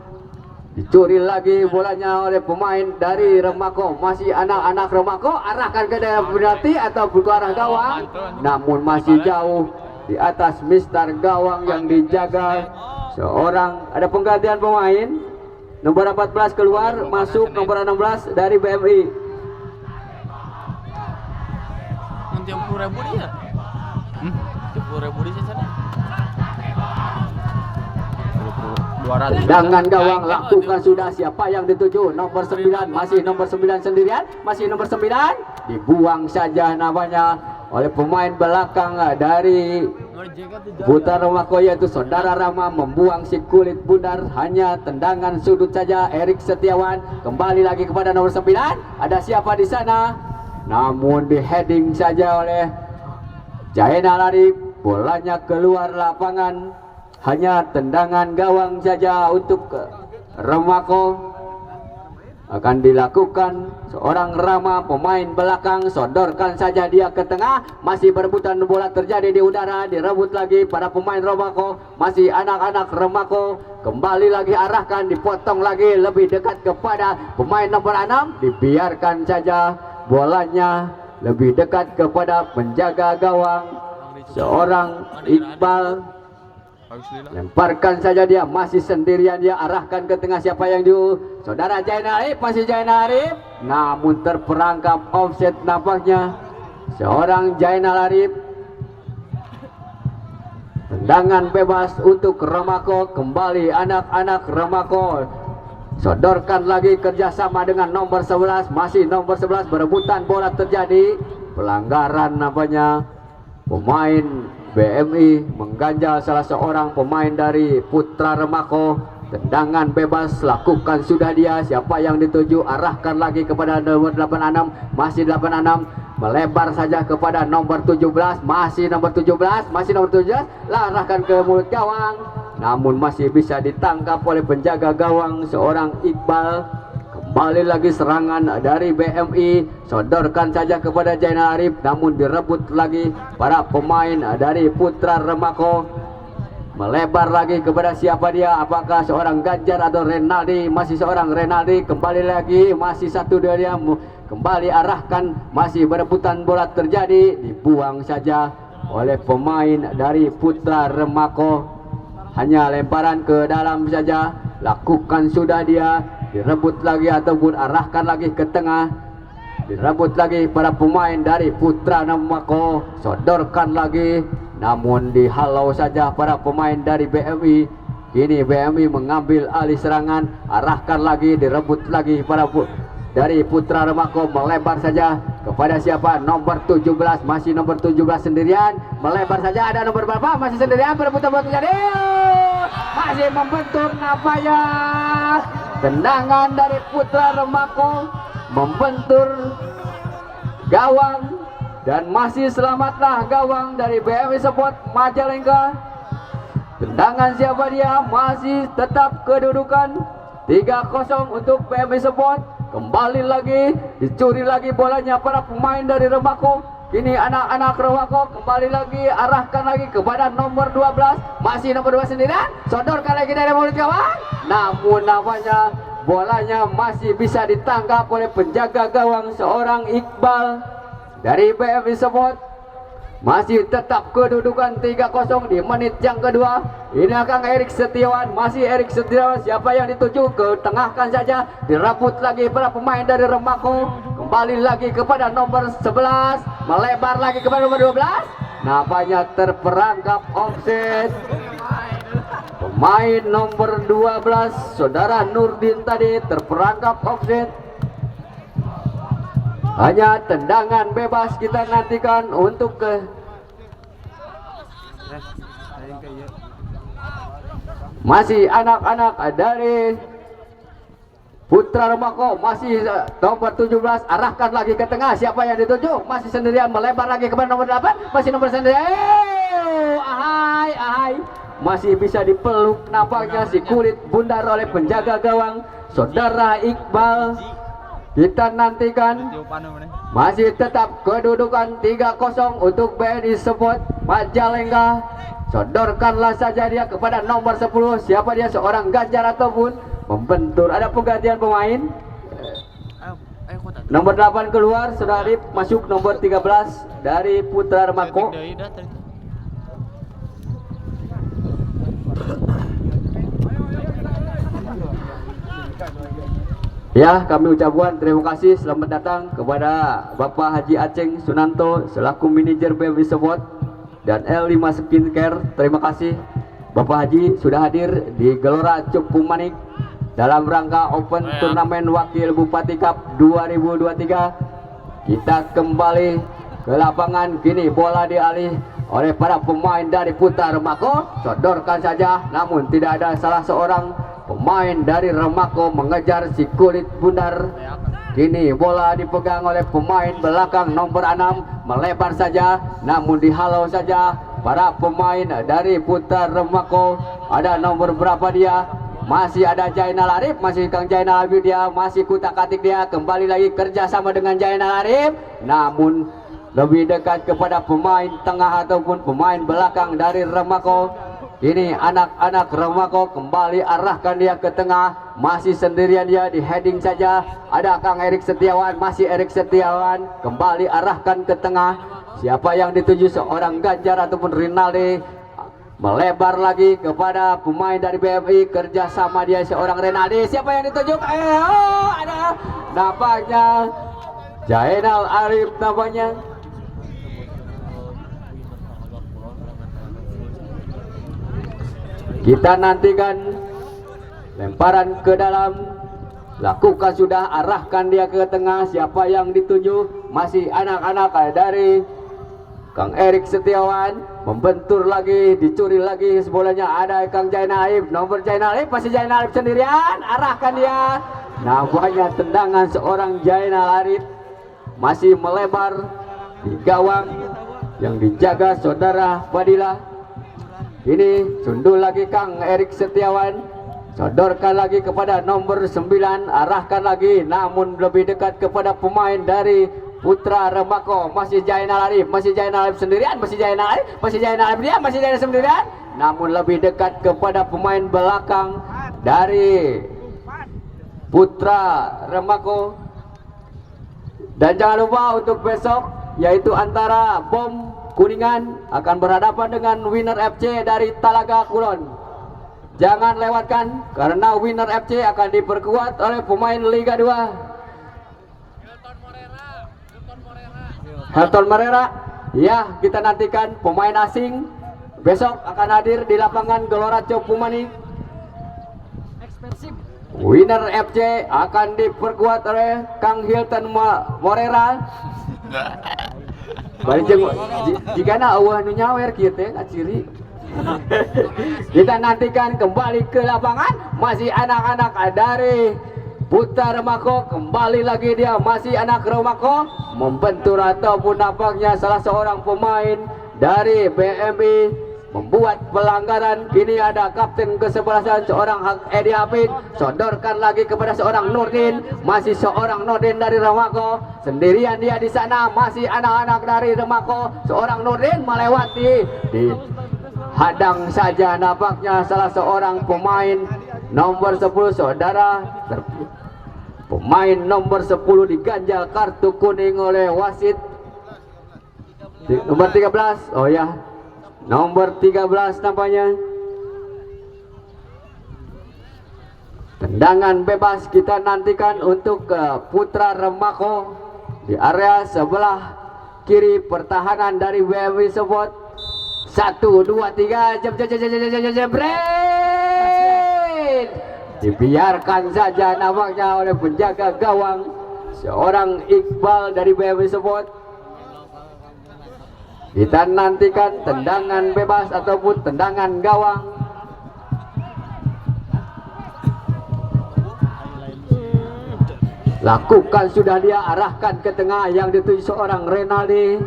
dicuri lagi bolanya oleh pemain dari Remako. Masih anak-anak Remako, arahkan ke daerah penalti atau ke arah gawang, namun masih jauh di atas Mister gawang yang dijaga seorang. Ada penggantian pemain, nomor 14 keluar, masuk nomor 16 dari BMI. Nanti 10.000 dia. 10.000 di sana. Tendangan gawang lakukan sudah, siapa yang dituju? Nomor 9, masih nomor 9 sendirian, masih nomor 9, dibuang saja namanya oleh pemain belakang dari Putra Remako, yaitu saudara Rama, membuang si kulit bundar. Hanya tendangan sudut saja. Erik Setiawan kembali lagi kepada nomor 9, ada siapa di sana? Namun di heading saja oleh Jainal Arif, bolanya keluar lapangan. Hanya tendangan gawang saja untuk Remako. Akan dilakukan seorang Rama, pemain belakang, sodorkan saja dia ke tengah. Masih berebutan bola terjadi di udara, direbut lagi para pemain Remako. Masih anak-anak Remako, kembali lagi arahkan, dipotong lagi lebih dekat kepada pemain nomor 6. Dibiarkan saja bolanya lebih dekat kepada penjaga gawang seorang Iqbal. Lemparkan saja dia, masih sendirian dia, arahkan ke tengah, siapa yang saudara Jainal Arif, masih Jainal Arif, namun terperangkap offset nampaknya seorang Jainal Arif. Tendangan bebas untuk Remako, kembali anak-anak Remako, sodorkan lagi kerjasama dengan nomor 11, masih nomor 11, berebutan bola terjadi, pelanggaran nampaknya pemain BMI mengganjal salah seorang pemain dari Putra Remako. Tendangan bebas lakukan sudah dia, siapa yang dituju? Arahkan lagi kepada nomor 86, masih 86, melebar saja kepada nomor 17, masih nomor 17, masih nomor 17, arahkan ke mulut gawang, namun masih bisa ditangkap oleh penjaga gawang seorang Iqbal. Kembali lagi serangan dari BMI, sodorkan saja kepada Jainal Arif, namun direbut lagi para pemain dari Putra Remako. Melebar lagi kepada siapa dia? Apakah seorang Ganjar atau Renaldi? Masih seorang Renaldi, kembali lagi, masih satu dia, kembali arahkan, masih berebutan bola terjadi, dibuang saja oleh pemain dari Putra Remako. Hanya lemparan ke dalam saja, lakukan sudah dia, direbut lagi ataupun arahkan lagi ke tengah, direbut lagi para pemain dari Putra Remako, sodorkan lagi, namun dihalau saja para pemain dari BMI. Kini BMI mengambil alih serangan, arahkan lagi, direbut lagi para dari Putra Remako, melebar saja kepada siapa? Nomor 17, masih nomor 17 sendirian, melebar saja, ada nomor berapa? Masih sendirian, berebutan bola terjadi, masih membentur napanya. Tendangan dari Putra Remako membentur gawang, dan masih selamatlah gawang dari BMI Sport Majalengka. Tendangan siapa dia? Masih tetap kedudukan 3-0 untuk BMI Sport. Kembali lagi, dicuri lagi bolanya para pemain dari Remako. Kini anak-anak Remako kembali lagi, arahkan lagi kepada nomor 12, masih nomor 2 sendirian, sodorkan lagi dari mulut gawang, namun namanya bolanya masih bisa ditangkap oleh penjaga gawang seorang Iqbal dari BMI Sport. Masih tetap kedudukan 3-0 di menit yang kedua. Ini akan Erik Setiawan, masih Erik Setiawan, siapa yang dituju? Ke tengahkan saja, dirabut lagi para pemain dari Remako. Kembali lagi kepada nomor 11, melebar lagi kepada nomor 12, nampaknya terperangkap offset. Pemain nomor 12, saudara Nurdin tadi terperangkap offset. Hanya tendangan bebas kita nantikan untuk ke masih anak-anak dari Putra Remako, masih nomor 17, arahkan lagi ke tengah. Siapa yang dituju? Masih sendirian, melebar lagi kepada nomor 8, masih nomor sendirian. Ahai, masih bisa dipeluk nampaknya si kulit bundar oleh penjaga gawang saudara Iqbal. Kita nantikan masih tetap kedudukan 3-0 untuk BNI Sport Majalengka. Sodorkanlah saja dia kepada nomor 10. Siapa dia? Seorang Ganjar ataupun membentur. Ada penggantian pemain. Nomor 8 keluar, sudah Arif masuk nomor 13 dari Putra Remako. Ya, kami ucapkan terima kasih, selamat datang kepada Bapak Haji Aceng Sunanto selaku manajer BMI Sport dan L5 Skincare. Terima kasih Bapak Haji sudah hadir di Gelora Cupu Manik dalam rangka Open Turnamen Wakil Bupati Cup 2023. Kita kembali ke lapangan, kini bola dialih oleh para pemain dari Putra Remako. Sodorkan saja, namun tidak ada salah seorang pemain dari Remako mengejar si kulit bundar. Kini bola dipegang oleh pemain belakang nomor 6, melebar saja namun dihalau saja para pemain dari Putra Remako. Ada nomor berapa dia? Masih ada Jainal Arif, masih Kang Jainal Arif, dia masih kutak-katik, dia kembali lagi kerjasama dengan Jainal Arif, namun lebih dekat kepada pemain tengah ataupun pemain belakang dari Remako. Ini anak-anak Remako kembali arahkan dia ke tengah, masih sendirian dia, di heading saja. Ada Kang Erik Setiawan, masih Erik Setiawan kembali arahkan ke tengah. Siapa yang dituju? Seorang Ganjar ataupun Rinaldi, melebar lagi kepada pemain dari BMI, kerjasama dia seorang Rinaldi. Siapa yang dituju? Ada nampaknya Jainal Arif namanya. Kita nantikan lemparan ke dalam, lakukan sudah, arahkan dia ke tengah. Siapa yang dituju? Masih anak-anak dari Kang Erik Setiawan, membentur lagi, dicuri lagi bolanya. Ada Kang Jainal Arif, nomor Jainal Arif, masih Jainal Arif sendirian, arahkan dia. Nampaknya tendangan seorang Jainal Arif masih melebar di gawang yang dijaga saudara Fadilah. Ini sundul lagi Kang Erik Setiawan, sodorkan lagi kepada nomor 9, arahkan lagi namun lebih dekat kepada pemain dari Putra Remako. Masih Jainal Arif, masih Jainal Arif sendirian, masih Jainal Arif, masih Jainal Arif, dia masih Jainal sendirian, namun lebih dekat kepada pemain belakang dari Putra Remako. Dan jangan lupa untuk besok, yaitu antara Bom Kuningan akan berhadapan dengan Winner FC dari Talaga Kulon. Jangan lewatkan karena Winner FC akan diperkuat oleh pemain Liga 2. Helton Morera. Ya, kita nantikan pemain asing besok akan hadir di lapangan Gelora Cupu Manik. Winner FC akan diperkuat oleh Kang Hilton Morera. Balik jika na awah nu nyawer kieu teh ciri. Kita nantikan kembali ke lapangan, masih anak-anak dari Putra Remako, kembali lagi dia, masih anak Remako, membentur ataupun nampaknya salah seorang pemain dari BMI membuat pelanggaran. Kini ada kapten kesebelasan seorang Edi Hafid, sodorkan lagi kepada seorang Nurdin, masih seorang Nurdin dari Remako, sendirian dia di sana, masih anak-anak dari Remako. Seorang Nurdin melewati, dihadang saja nampaknya salah seorang pemain nomor 10 saudara. Pemain nomor 10 diganjal kartu kuning oleh wasit. Nomor 13, oh ya, nomor 13 nampaknya. Tendangan bebas kita nantikan untuk Putra Remako di area sebelah kiri pertahanan dari BMI Sport. 1, 2, 3, jebret. Dibiarkan saja nampaknya oleh penjaga gawang seorang Iqbal dari BM Sport. Kita nantikan tendangan bebas ataupun tendangan gawang. Lakukan sudah dia, arahkan ke tengah yang dituju seorang Renaldi.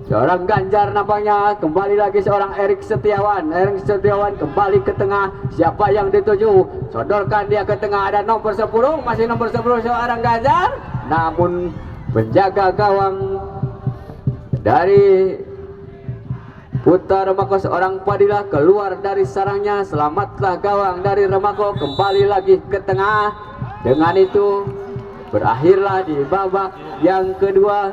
Seorang Ganjar nampaknya, kembali lagi seorang Erik Setiawan. Erik Setiawan kembali ke tengah. Siapa yang dituju? Sodorkan dia ke tengah. Ada nomor 10, masih nomor 10 seorang Ganjar. Namun penjaga gawang dari Putra Remako seorang Padilah keluar dari sarangnya. Selamatlah gawang dari Remako, kembali lagi ke tengah. Dengan itu berakhirlah di babak yang kedua.